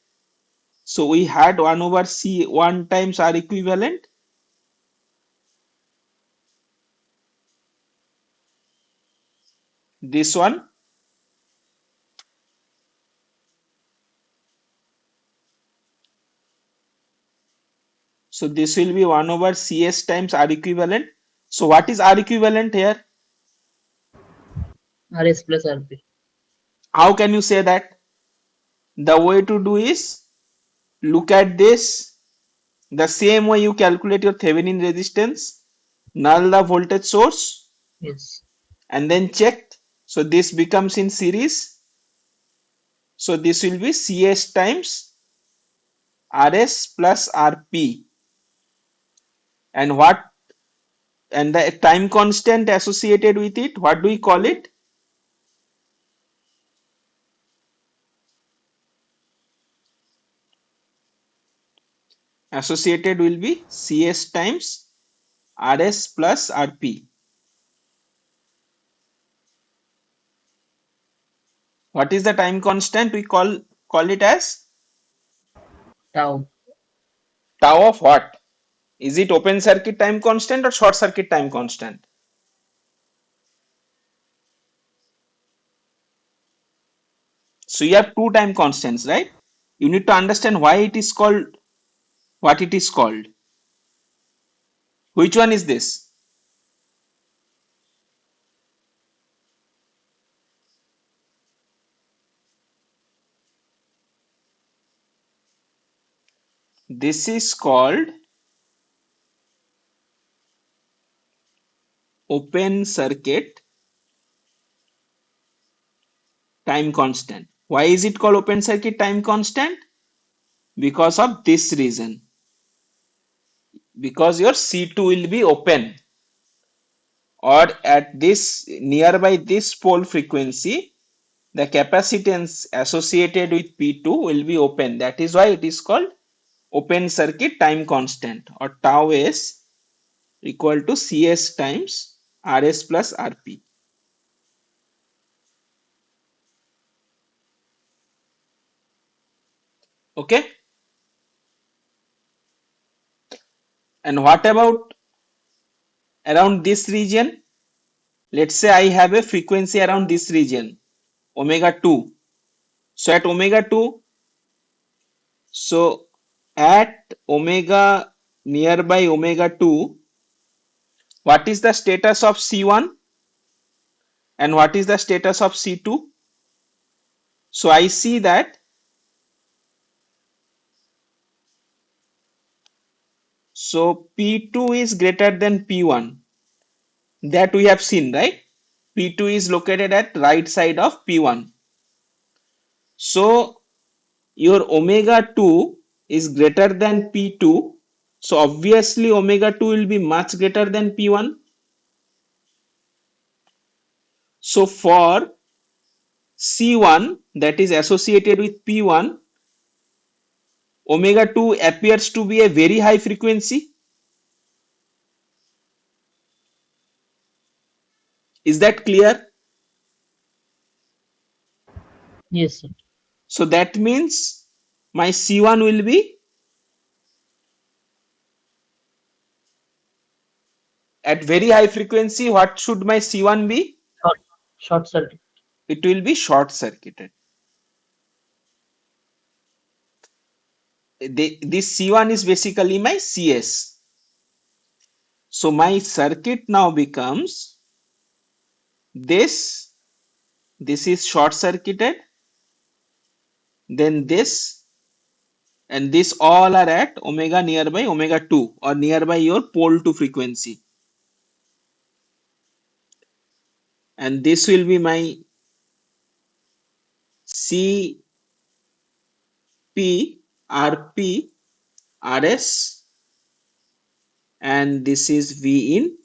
So we had 1 over C1 times R equivalent. This one. So this will be 1 over CS times R equivalent. So what is R equivalent here? RS plus RP. How can you say that? The way to do is look at this. The same way you calculate your Thevenin resistance, null the voltage source, Yes. and then check. So this becomes in series. So this will be CS times RS plus RP. And what, and the time constant associated with it, what do we call it? associated will be Cs times Rs plus Rp. What is the time constant? We call it as Tau. tau of what? Is it open circuit time constant or short circuit time constant? So you have two time constants, right? You need to understand why it is called what it is called. Which one is this? This is called open circuit time constant. Why is it called open circuit time constant? Because of this reason. Because your C2 will be open, or at this nearby this pole frequency, the capacitance associated with P2 will be open. That is why it is called open circuit time constant, or tau s equal to Cs times Rs plus Rp. Okay. And what about around this region? Let's say I have a frequency around this region, omega 2. So at omega 2, so at omega nearby omega 2, what is the status of C1 and what is the status of C2? So I see that, so P2 is greater than P1. That we have seen, right? P2 is located at right side of P1. So your omega 2 is greater than P2. So obviously omega 2 will be much greater than P1. So for C1 that is associated with P1, omega 2 appears to be a very high frequency. Is that clear? Yes, sir. So that means my C1 will be at very high frequency. What should my C1 be? Short, short circuit. It will be short circuited. This C1 is basically my CS. So my circuit now becomes this. This is short circuited. Then this and this all are at omega nearby omega 2 or nearby your pole to frequency. And this will be my CP, RP, RS, and this is V in,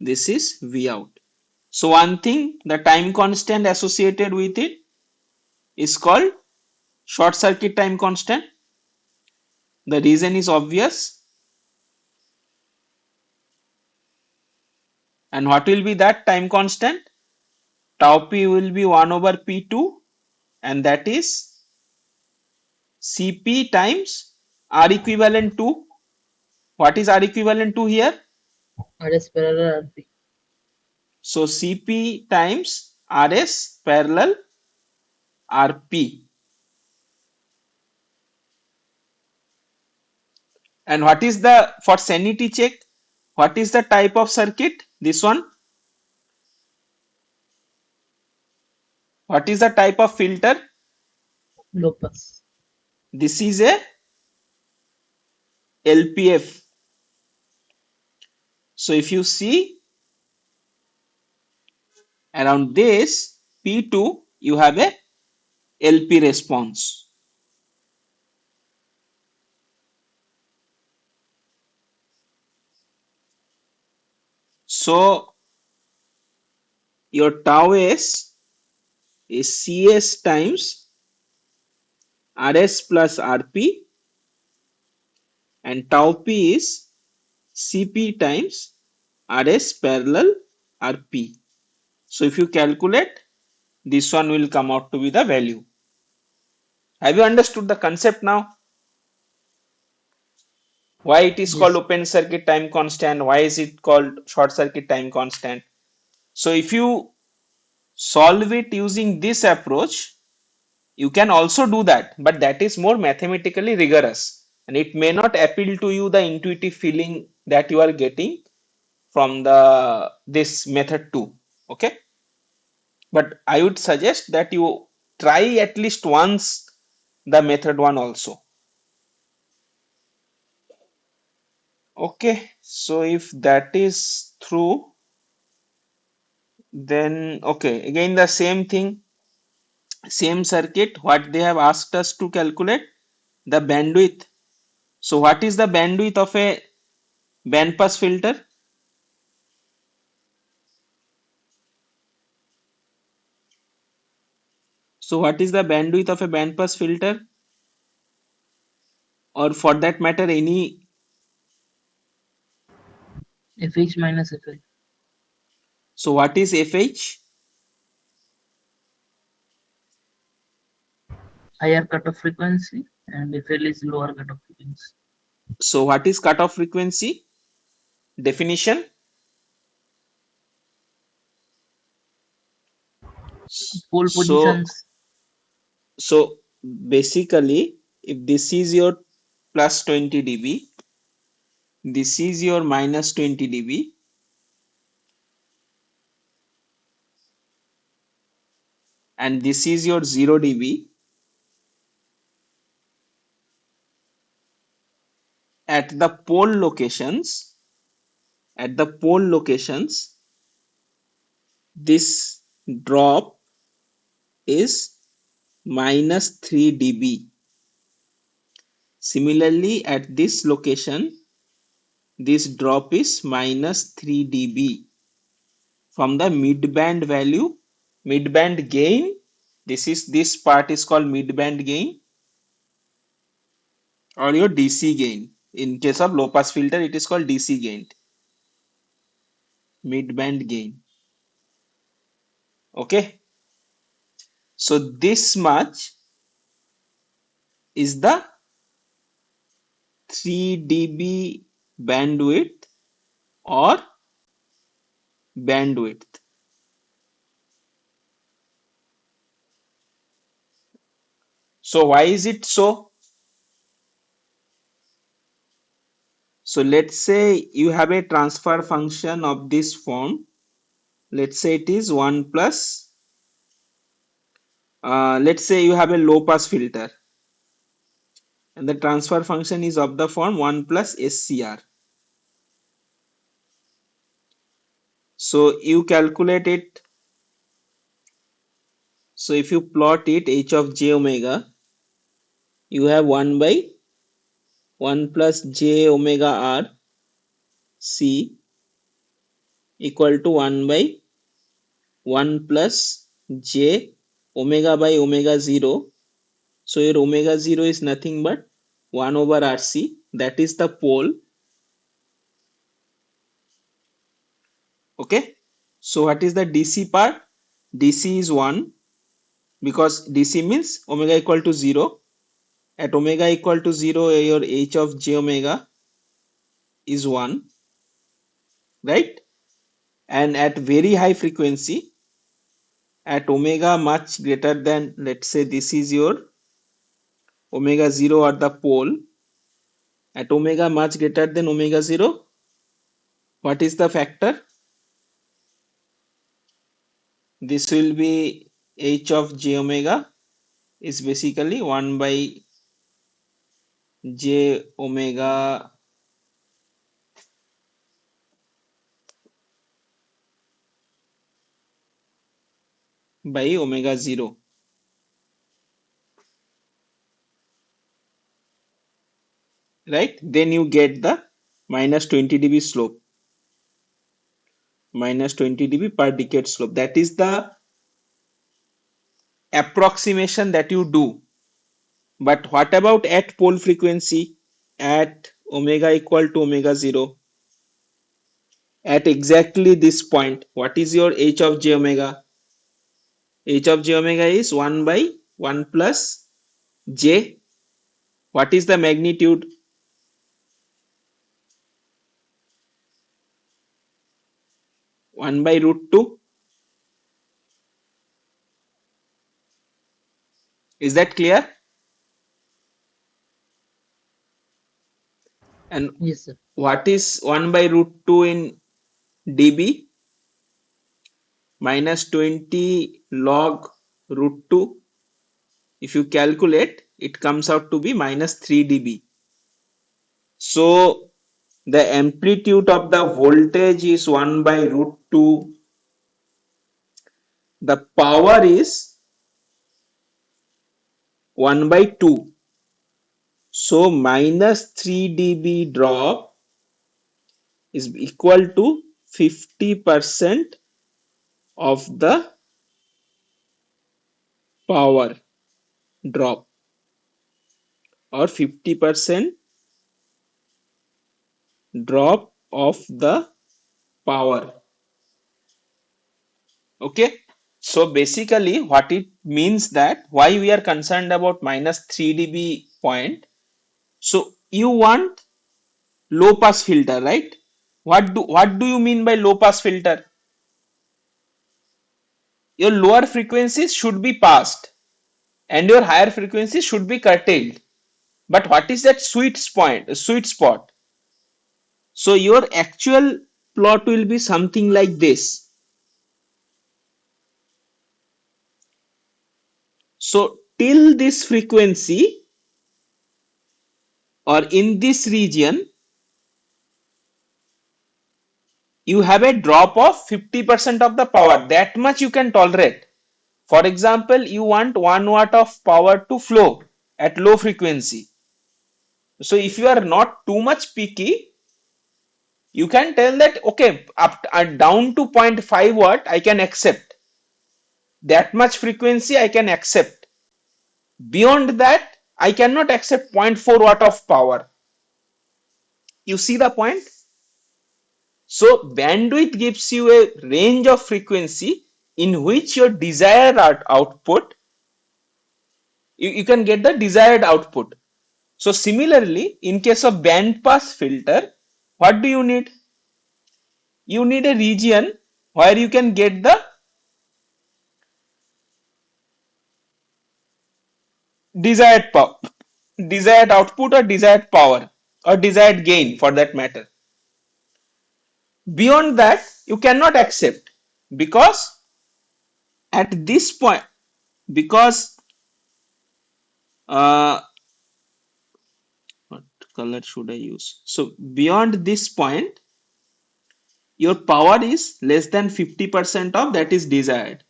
this is V out. So one thing, the time constant associated with it is called short circuit time constant. The reason is obvious. And what will be that time constant? Tau p will be 1 over P2, and that is Cp times R equivalent to, what is R equivalent to here? RS parallel RP. So Cp times Rs parallel Rp. And what is the, for sanity check, what is the type of circuit? This one. What is the type of filter? Low pass. This is a LPF. So if you see around this P2, you have a LP response. So your tau s is Cs times Rs plus Rp, and tau p is Cp times Rs parallel Rp. So if you calculate, this one will come out to be the value. Have you understood the concept now? Why it is called Yes. open circuit time constant? Why is it called short circuit time constant? So if you solve it using this approach, you can also do that, but that is more mathematically rigorous and it may not appeal to you the intuitive feeling that you are getting from the this method too. Okay, but I would suggest that you try at least once the method one also. Okay, so if that is true, then okay, again the same thing, same circuit, what they have asked us to calculate the bandwidth. So what is the bandwidth of a band pass filter? So what is the bandwidth of a band pass filter, or for that matter any? FH minus FL. So what is FH? Higher cutoff frequency and FL is lower cutoff frequency. So what is cutoff frequency? Definition. Pole So positions. so basically, if this is your plus 20 dB, this is your minus 20 dB, and this is your 0 dB, at the pole locations, at the pole locations, this drop is minus 3 dB. Similarly, at this location, this drop is minus 3 dB from the mid-band value, mid-band gain. This part is called mid-band gain or your DC gain. In case of low pass filter, it is called DC gain, mid-band gain. Okay, so this much is the 3 dB bandwidth or bandwidth. So why is it so? So let's say you have a transfer function of this form. Let's say it is 1 plus, let's say you have a low pass filter and the transfer function is of the form 1 plus SCR. So you calculate it. So if you plot it, h of j omega, you have 1 by 1 plus j omega r c equal to 1 by 1 plus j omega by omega 0. So your omega 0 is nothing but 1 over RC, that is the pole. Okay. So what is the DC part? DC is 1 because DC means omega equal to 0. At omega equal to 0, your h of j omega is 1, right? And at very high frequency, at omega much greater than, let's say this is your omega 0 or the pole, at omega much greater than omega 0, what is the factor? This will be h of j omega is basically 1 by j omega by omega 0, right? Then you get the minus 20 dB slope, minus 20 dB per decade slope. That is the approximation that you do. But what about at pole frequency? At omega equal to omega 0 at exactly this point. What is your h of j omega? H of j omega is 1 by 1 plus j. What is the magnitude? 1 by root 2. Is that clear? And Yes, sir. what is 1 by root 2 in dB? Minus 20 log root 2. If you calculate, it comes out to be minus 3 dB. So the amplitude of the voltage is 1 by root 2. The power is 1 by 2. So minus 3 dB drop is equal to 50% of the power drop, or 50% drop of the power. Okay. So basically what it means, that why we are concerned about minus 3 dB point. So you want low pass filter, right? What do you mean by low pass filter? Your lower frequencies should be passed and your higher frequencies should be curtailed. But what is that sweet spot? So your actual plot will be something like this. So till this frequency, or in this region, you have a drop of 50% of the power. That much you can tolerate. For example, you want 1 watt of power to flow at low frequency. So if you are not too much picky, you can tell that okay, down to 0.5 watt I can accept. That much frequency I can accept. Beyond that, I cannot accept zero point 0.4 watt of power. You see the point? So bandwidth gives you a range of frequency in which your desired output, you can get the desired output. So similarly, in case of band pass filter, what do you need? You need a region where you can get the desired power, desired output, or desired power, or desired gain for that matter. Beyond that, you cannot accept, because at this point, because what color should I use? So beyond this point, your power is less than 50% of that is desired.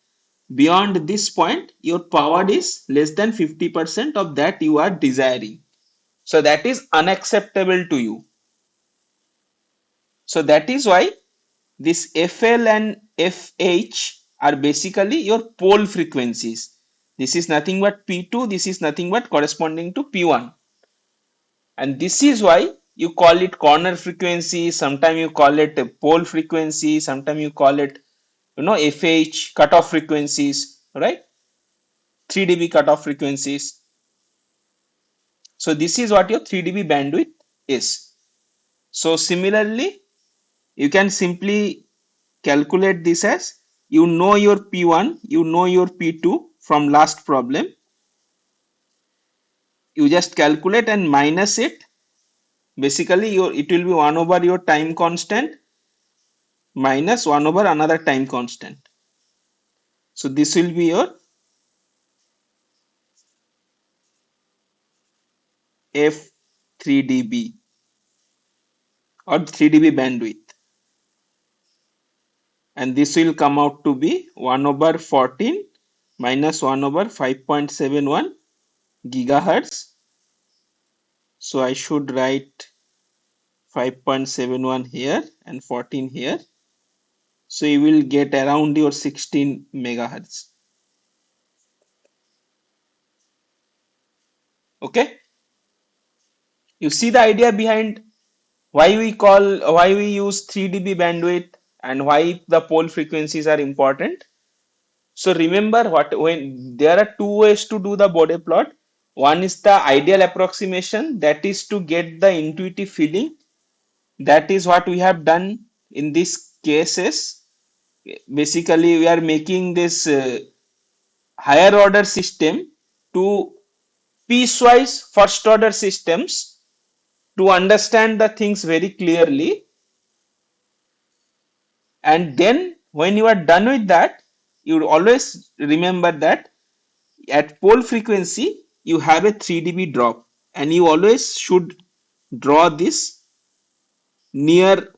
Beyond this point, your power is less than 50% of that you are desiring. So that is unacceptable to you. So that is why this FL and FH are basically your pole frequencies. This is nothing but P2, this is nothing but corresponding to P1. And this is why you call it corner frequency, sometimes you call it a pole frequency, sometimes you call it, FH, cutoff frequencies, right? 3 dB cutoff frequencies. So this is what your 3 dB bandwidth is. So similarly, you can simply calculate this as, you know your P1, you know your P2 from last problem. You just calculate and minus it. Basically, it will be 1 over your time constant minus 1 over another time constant. So this will be your F3 dB, or 3 dB bandwidth. And this will come out to be 1 over 14 minus 1 over 5.71 gigahertz. So I should write 5.71 here and 14 here. So you will get around your 16 megahertz. Okay. You see the idea behind why we use 3 dB bandwidth and why the pole frequencies are important. So remember what when there are two ways to do the Bode plot. One is the ideal approximation, that is to get the intuitive feeling. That is what we have done in these cases. Basically, we are making this higher order system to piecewise first order systems to understand the things very clearly. And then when you are done with that, you always remember that at pole frequency you have a 3 dB drop, and you always should draw this near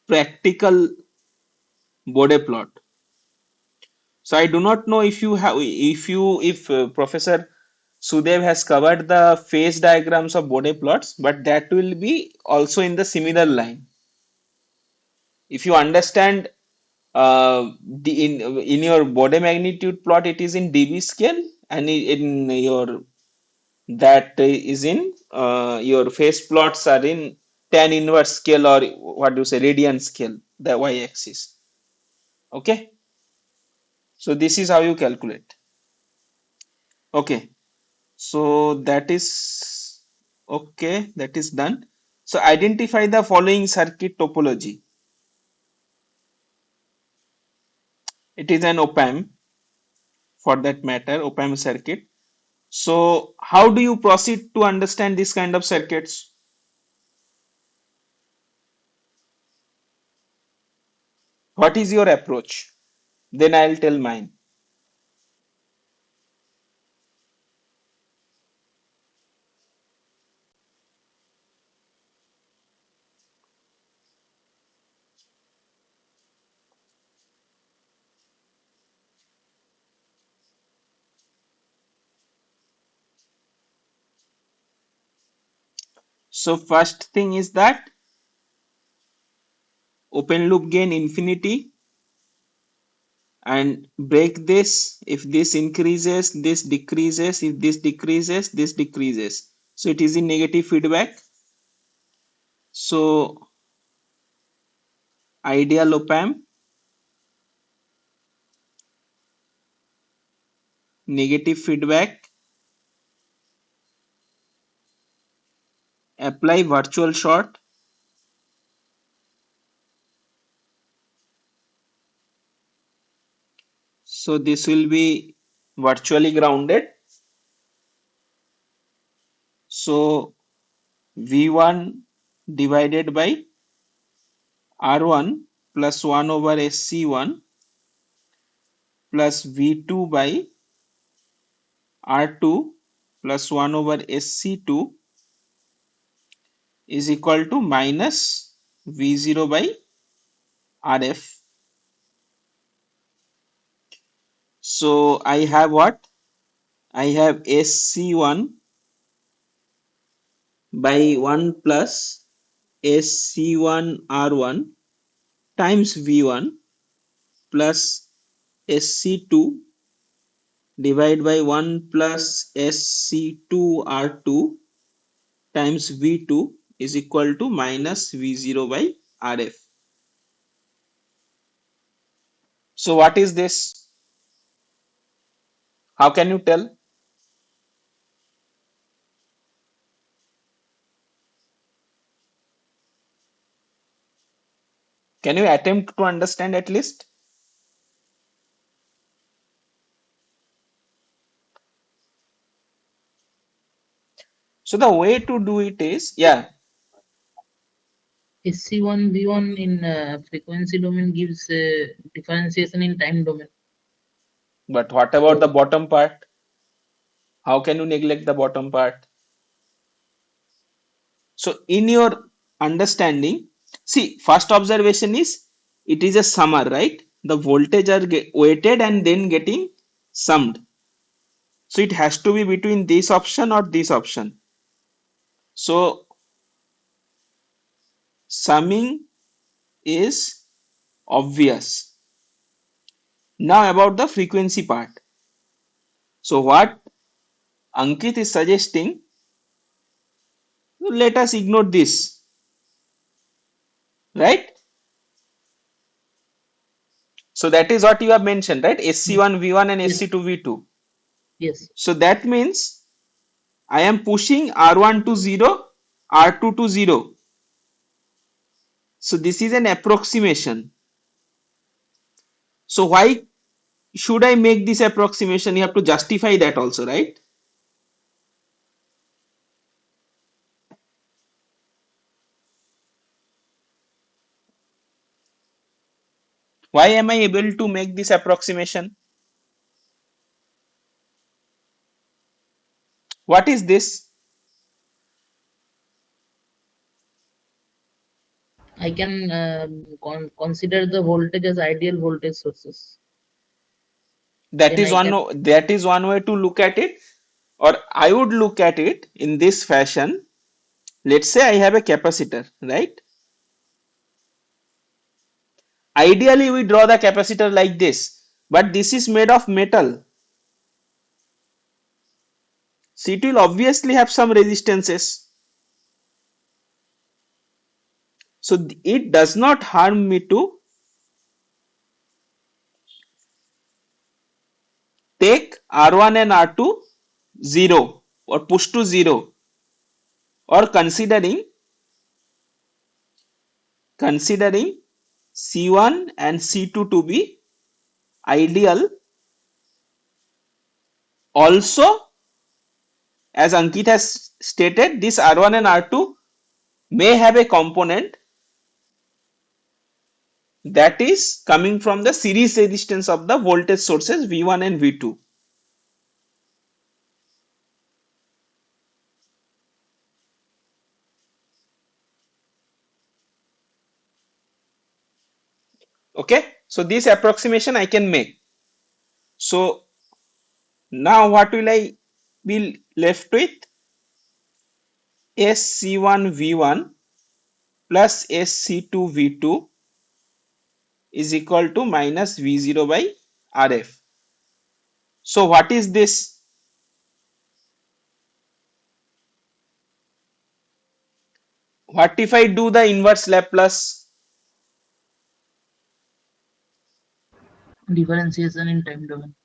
practical Bode plot. So I do not know if you have if Professor Sudev has covered the phase diagrams of Bode plots, but that will be also in the similar line. If you understand in your Bode magnitude plot, it is in dB scale, and in your that is in your phase plots are in tan inverse scale, or what do you say, radian scale, the y-axis. Okay, so this is how you calculate. Okay, so that is okay, that is done. So identify the following circuit topology. It is an OPAMP, for that matter, OPAMP circuit. So how do you proceed to understand this kind of circuits? What is your approach? Then I'll tell mine. So first thing is that open loop gain infinity, and break this. If this increases, this decreases. If this decreases, this decreases. So it is in negative feedback. So ideal op-amp, negative feedback, apply virtual short. So this will be virtually grounded. So V1 divided by R1 plus 1 over SC1 plus V2 by R2 plus 1 over SC2 is equal to minus V0 by RF. So I have what? I have SC1 by 1 plus SC1 R1 times V1 plus SC2 divided by 1 plus SC2 R2 times V2 is equal to minus V0 by RF. So what is this? How can you tell? Can you attempt to understand at least? So the way to do it is, yeah, SC1 V1 in frequency domain gives differentiation in time domain. but what about the So bottom part? How can you neglect the bottom part? So in your understanding, see, first observation is it is a summer, right? The voltage are weighted and then getting summed. So it has to be between this option or this option. So summing is obvious. Now about the frequency part. So what Ankit is suggesting, Let us ignore this, right? So that is what you have mentioned, right? SC1 V1 and Yes. SC2 V2. Yes. So that means I am pushing R1 to 0, R2 to 0. So this is an approximation. So why should I make this approximation? You have to justify that also, right? Why am I able to make this approximation? What is this? I can consider the voltage as ideal voltage sources. That Then is I can one way to look at it. Or I would look at it in this fashion. Let's say I have a capacitor, right? Ideally, we draw the capacitor like this, but this is made of metal. So it will obviously have some resistances. So it does not harm me to take R1 and R2 0 or push to 0, or considering C1 and C2 to be ideal. Also, as Ankit has stated, this R1 and R2 may have a component that is coming from the series resistance of the voltage sources V1 and V2. Okay, so this approximation I can make. So now what will I be left with? SC1 V1 plus SC2 V2 is equal to minus V0 by RF. So what is this? What if I do the inverse Laplace? differentiation in time domain.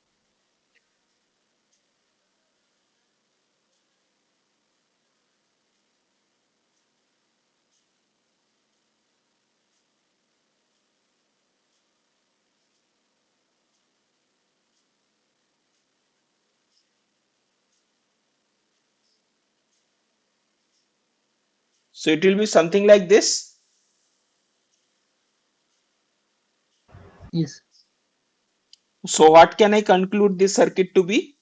So it will be something like this. Yes. So what can I conclude this circuit to be?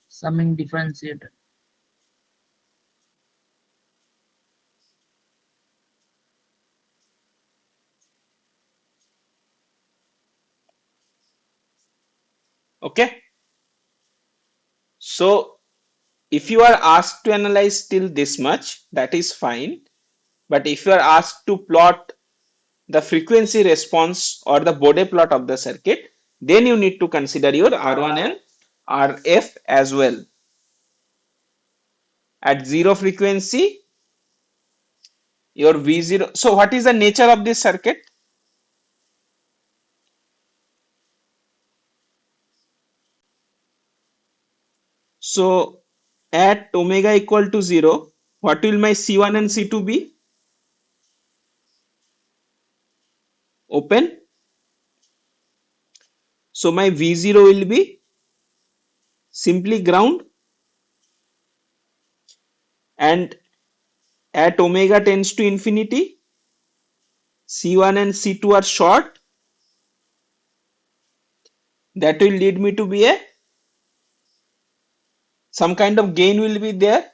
Summing differentiator. Okay. So if you are asked to analyze till this much, that is fine. But if you are asked to plot the frequency response or the Bode plot of the circuit, then you need to consider your R1 and RF as well. At zero frequency, your V0. So what is the nature of this circuit? So at omega equal to 0, what will my C1 and C2 be? Open. So my V0 will be simply ground, and at omega tends to infinity, C1 and C2 are short. That will lead me to be a some kind of gain will be there,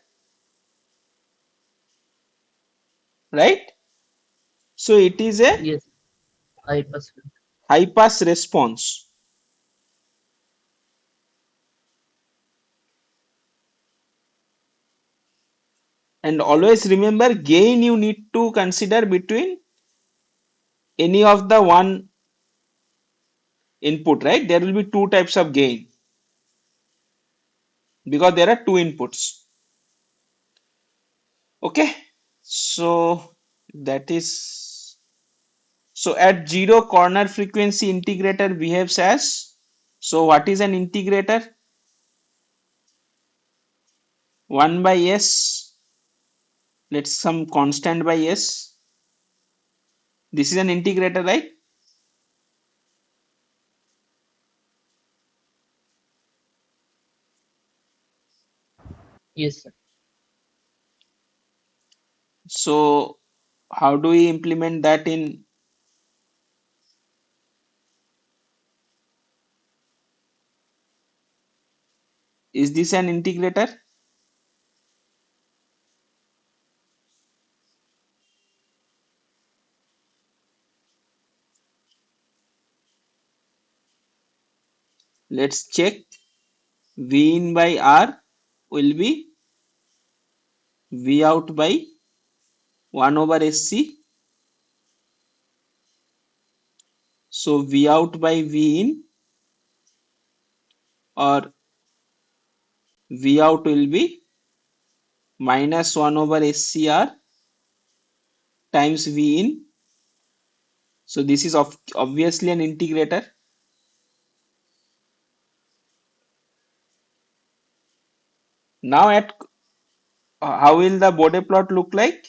right? So it is a Yes. High pass filter. high pass response. And always remember, gain you need to consider between any of the one input, right? There will be two types of gain because there are two inputs. Okay, so that is, so at zero corner frequency integrator behaves as, so what is an integrator? 1 by s, let's some constant by s. This is an integrator, right? Yes, sir. So how do we implement that in, is this an integrator? Let's check. V in by R will be V out by 1 over SC. So V out by V in, or V out will be minus 1 over SCR times V in. So this is obviously an integrator. Now at how will the Bode plot look like?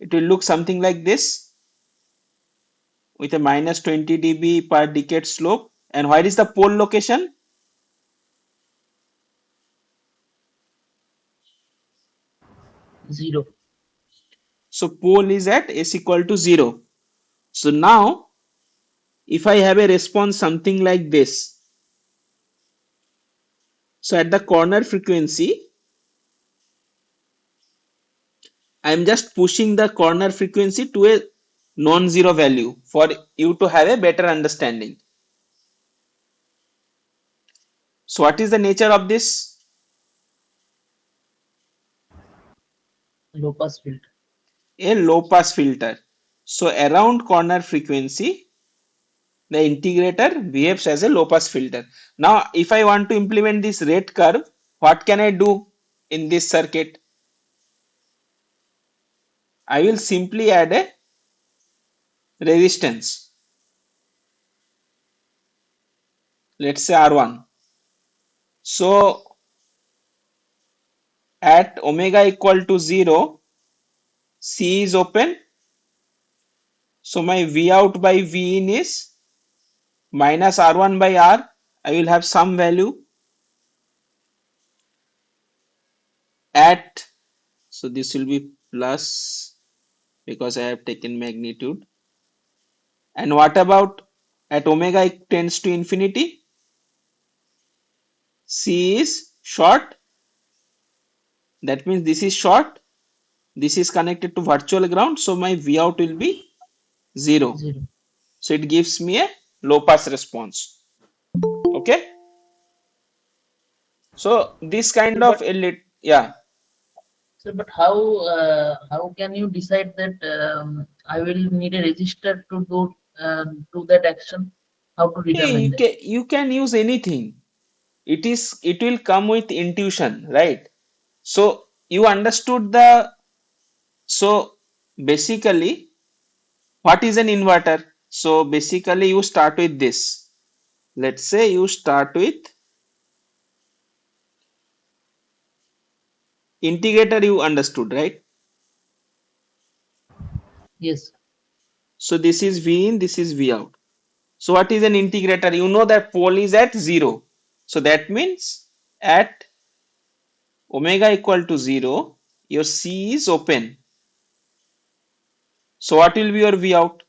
It will look something like this with a minus 20 dB per decade slope. And where is the pole location? Zero. So pole is at S equal to 0. So now if I have a response something like this, so at the corner frequency, I am just pushing the corner frequency to a non-zero value for you to have a better understanding. So what is the nature of this? Low pass filter. A low pass filter. So around corner frequency, the integrator behaves as a low pass filter. Now, if I want to implement this rate curve, what can I do in this circuit? I will simply add a resistance. Let's say R1. So at omega equal to 0, C is open. So my V out by V in is minus R1 by R. I will have some value at, so this will be plus because I have taken magnitude. And what about at omega tends to infinity? C is short. That means this is short. This is connected to virtual ground. So my V out will be 0. Zero. So it gives me a low pass response. Okay. So this So, kind of but a lit, yeah. but how can you decide that I will need a register to do that action? How to Hey, determine that? you can use anything. It will come with intuition, right? So you understood the, so basically what is an inverter? So basically you start with this. Let's say you start with integrator, you understood, right? Yes. So this is V in, this is V out. So what is an integrator? You know that pole is at 0. So that means at omega equal to 0, your C is open. So what will be your V out?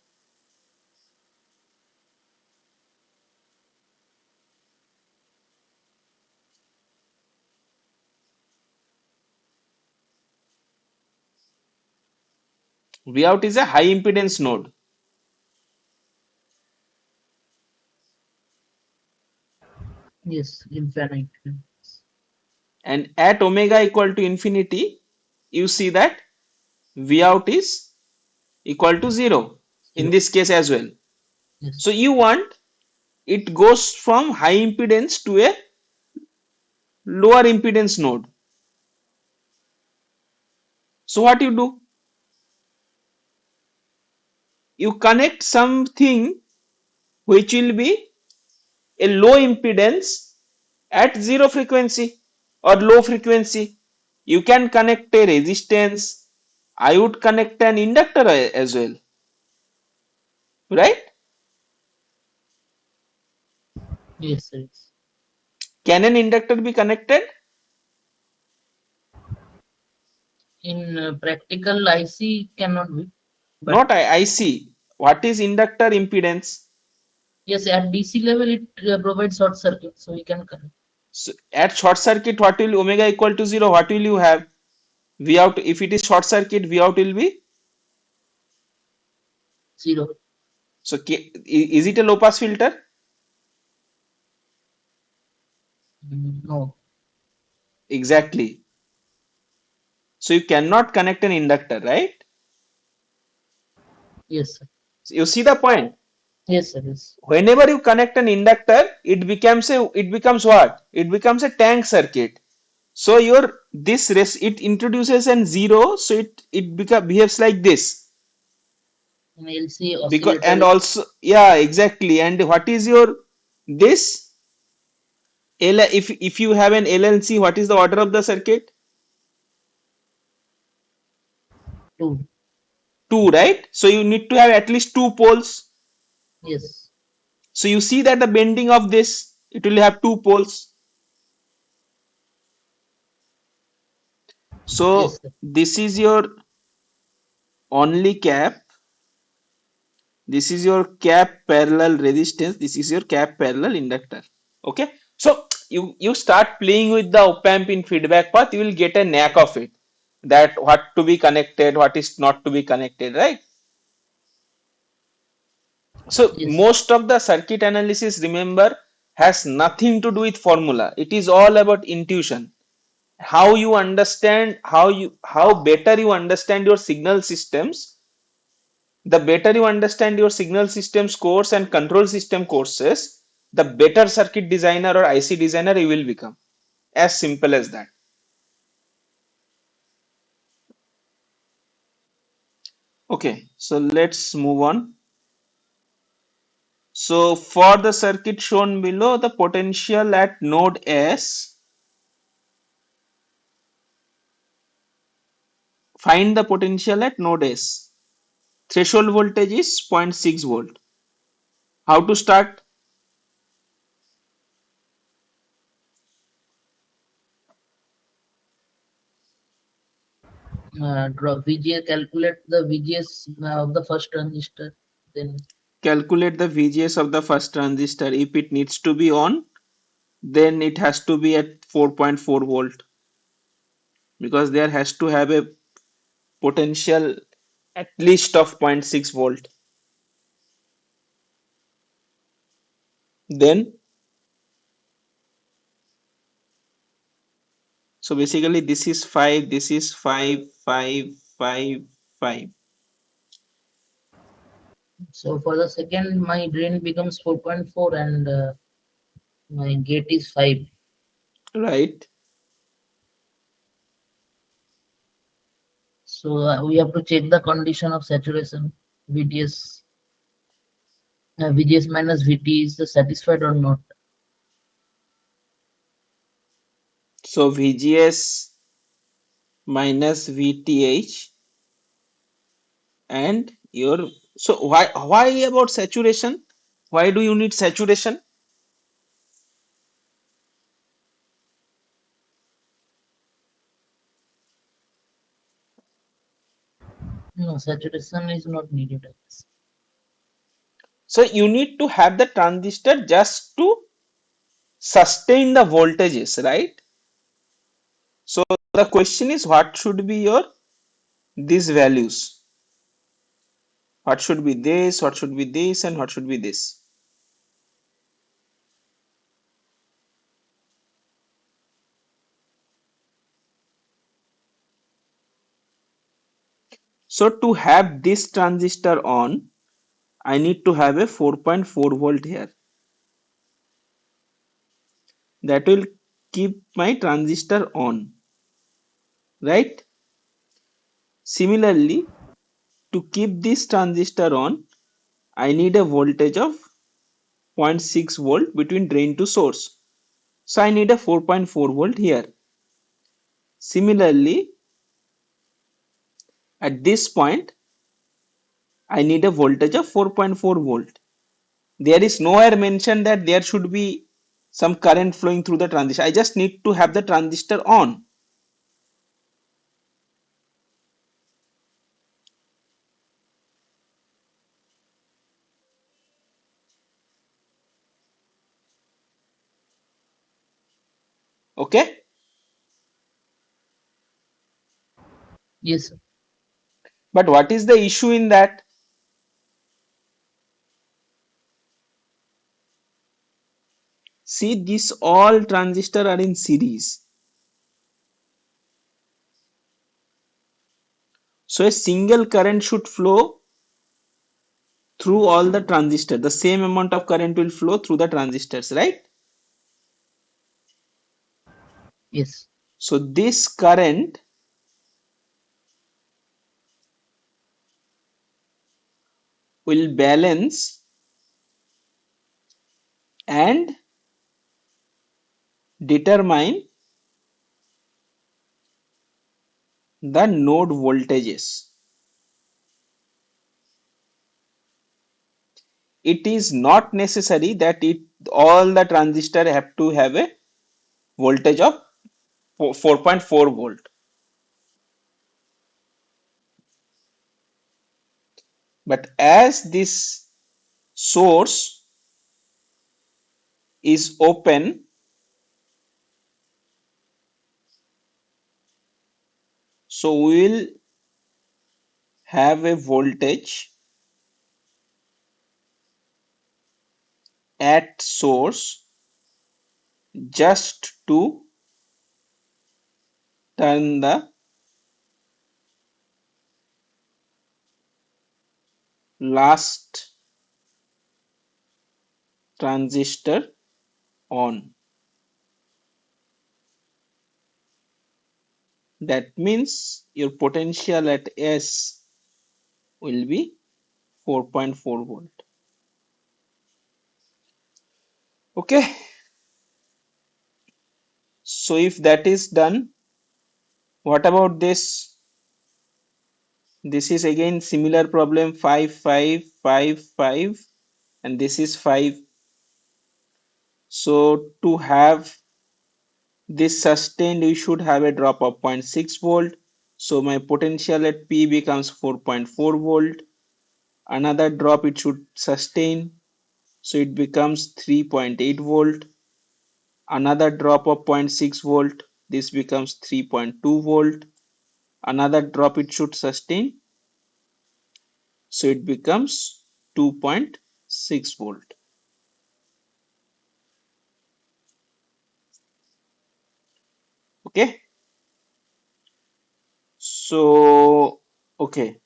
V out is a high impedance node. Yes. Infinite. And at omega equal to infinity, you see that V out is equal to 0 in Zero. this case as well. Yes. So you want it goes from high impedance to a lower impedance node. So what you do? You connect something which will be a low impedance at zero frequency or low frequency. You can connect a resistance. I would connect an inductor as well, right? Yes, sir. Yes. Can an inductor be connected? In practical, IC cannot be, but Not I see. What is inductor impedance? yes, at DC level it provides short circuit, so we can connect So at short circuit, what will omega equal to zero? What will you have? V out. If it is short circuit, V out will be. zero. So is it a low pass filter? No. Exactly. So you cannot connect an inductor, right? Yes, sir. So you see the point. Yes, sir. Yes. Whenever you connect an inductor, it becomes what? It becomes a tank circuit. So your it introduces an zero, so it behaves like this. An LC Because oscillator and is also yeah, exactly. And what is your this L if you have an LLC, what is the order of the circuit? 2. Two, right? So you need to have at least two poles. Yes. So you see that the bending of this, it will have two poles. Yes, So sir. this is your only cap. This is your cap parallel resistance. This is your cap parallel inductor. Okay. So you start playing with the op-amp in feedback path, you will get a knack of it. That what to be connected, what is not to be connected, right? So Yes. most of the circuit analysis, remember, has nothing to do with formula. It is all about intuition. How you understand, how better you understand your signal systems, the better you understand your signal systems course and control system courses, the better circuit designer or IC designer you will become. As simple as that. Okay, so let's move on. So for the circuit shown below, the potential at node S, find the potential at node S. Threshold voltage is zero point 0.6 volt. How to start? Draw VGS, calculate the VGS of the first transistor. Then Calculate the VGS of the first transistor. If it needs to be on, then it has to be at 4.4 volt, because there has to have a potential at least of zero point 0.6 volt. Then, so basically this is 5, this is 5, 5, 5, 5, so for the second, my drain becomes 4.4 and my gate is 5. right? So we have to check the condition of saturation. VDS, VGS minus VT is satisfied or not. So VGS minus VTH and your, so why about saturation? Why do you need saturation? No, saturation is not needed, I guess. So you need to have the transistor just to sustain the voltages, right? So the question is, what should be your these values? What should be this? What should be this? And what should be this? So to have this transistor on, I need to have a 4.4 volt here. That will keep my transistor on, right? Similarly, to keep this transistor on, I need a voltage of 0.6 volt between drain to source. So I need a 4.4 volt here. Similarly, at this point, I need a voltage of 4.4 volt. There is nowhere mentioned that there should be some current flowing through the transistor. I just need to have the transistor on. Okay. Yes, sir. But what is the issue in that? See, these all transistors are in series. So a single current should flow through all the transistors. The same amount of current will flow through the transistors, right? Yes. So this current will balance and determine the node voltages. It is not necessary that all the transistors have to have a voltage of 4.4 volt. But as this source is open, so we will have a voltage at source just to turn the last transistor on. That means your potential at S will be 4.4 volt. Okay, so if that is done, what about this? This is again similar problem 5, 5, 5, 5, and this is 5. So to have this sustained, you should have a drop of 0.6 volt. So my potential at P becomes 4.4 volt. Another drop it should sustain. So it becomes 3.8 volt. Another drop of 0.6 volt. This becomes 3.2 volt. Another drop it should sustain. So it becomes 2.6 volt. Okay. So, okay.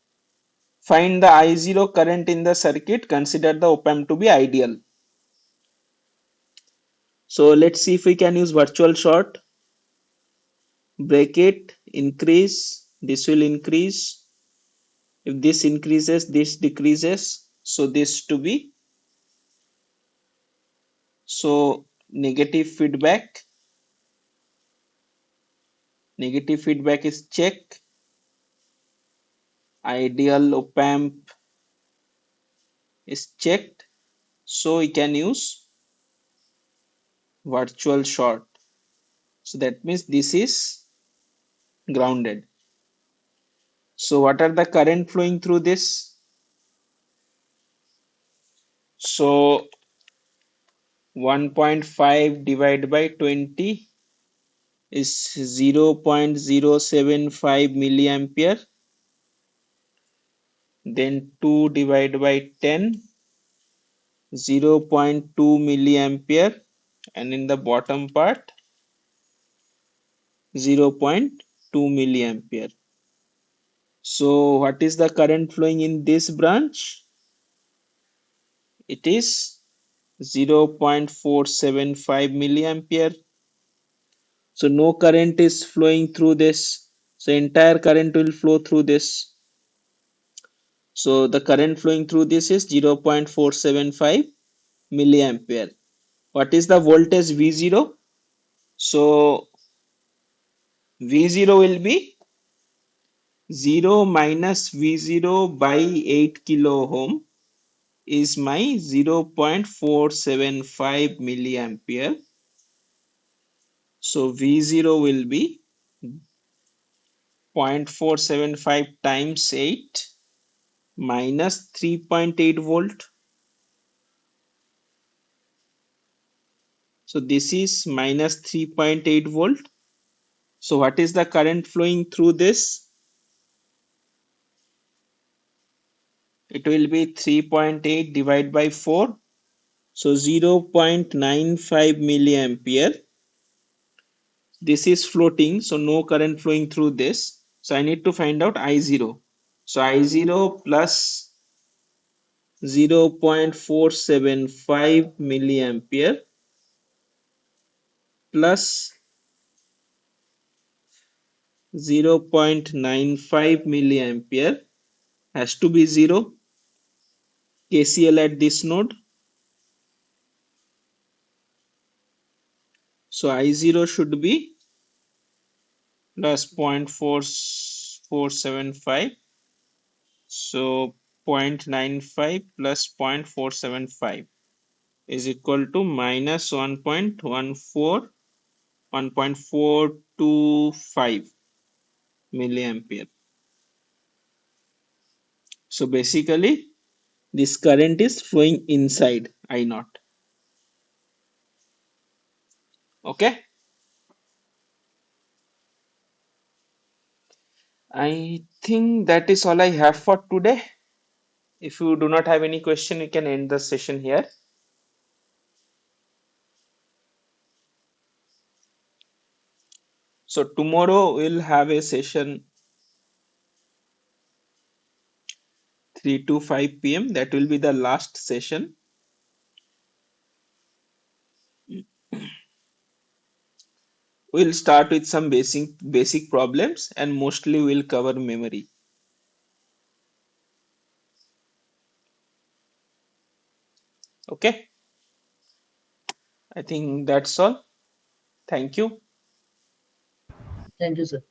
Find the I0 current in the circuit. Consider the op-amp to be ideal. So let's see if we can use virtual short. Break it, increase. This will increase. If this increases, this decreases. So this to be. So negative feedback. Negative feedback is check. Ideal op-amp is checked. So we can use virtual short. So that means this is grounded. So what are the current flowing through this? So 1.5 divided by 20 is 0.075 milliampere. Then 2 divided by 10, 0.2 milliampere. And in the bottom part, 0.2 milliampere. So what is the current flowing in this branch? It is 0.475 milliampere. So no current is flowing through this. So entire current will flow through this. So the current flowing through this is 0.475 milliampere. What is the voltage V0? So V0 will be 0 minus V0 by 8 kilo ohm is my 0.475 milliampere. So V0 will be 0.475 times 8 minus 3.8 volt. So this is minus 3.8 volt. So what is the current flowing through this? It will be 3.8 divided by 4. So 0.95 milliampere. This is floating, so no current flowing through this. So I need to find out I0. So I0 plus 0.475 milliampere plus 0.95 milliampere has to be 0. KCL at this node. So I0 should be plus 0.4475. So 0.95 plus 0.475 is equal to minus 1.14, 1.425 milliampere. So basically this current is flowing inside I naught. Okay. I think that is all I have for today. If you do not have any question, you can end the session here. So tomorrow we'll have a session 3 to 5 p.m. That will be the last session. We'll start with some basic problems and mostly we'll cover memory. Okay, I think that's all. Thank you. Thank you, sir.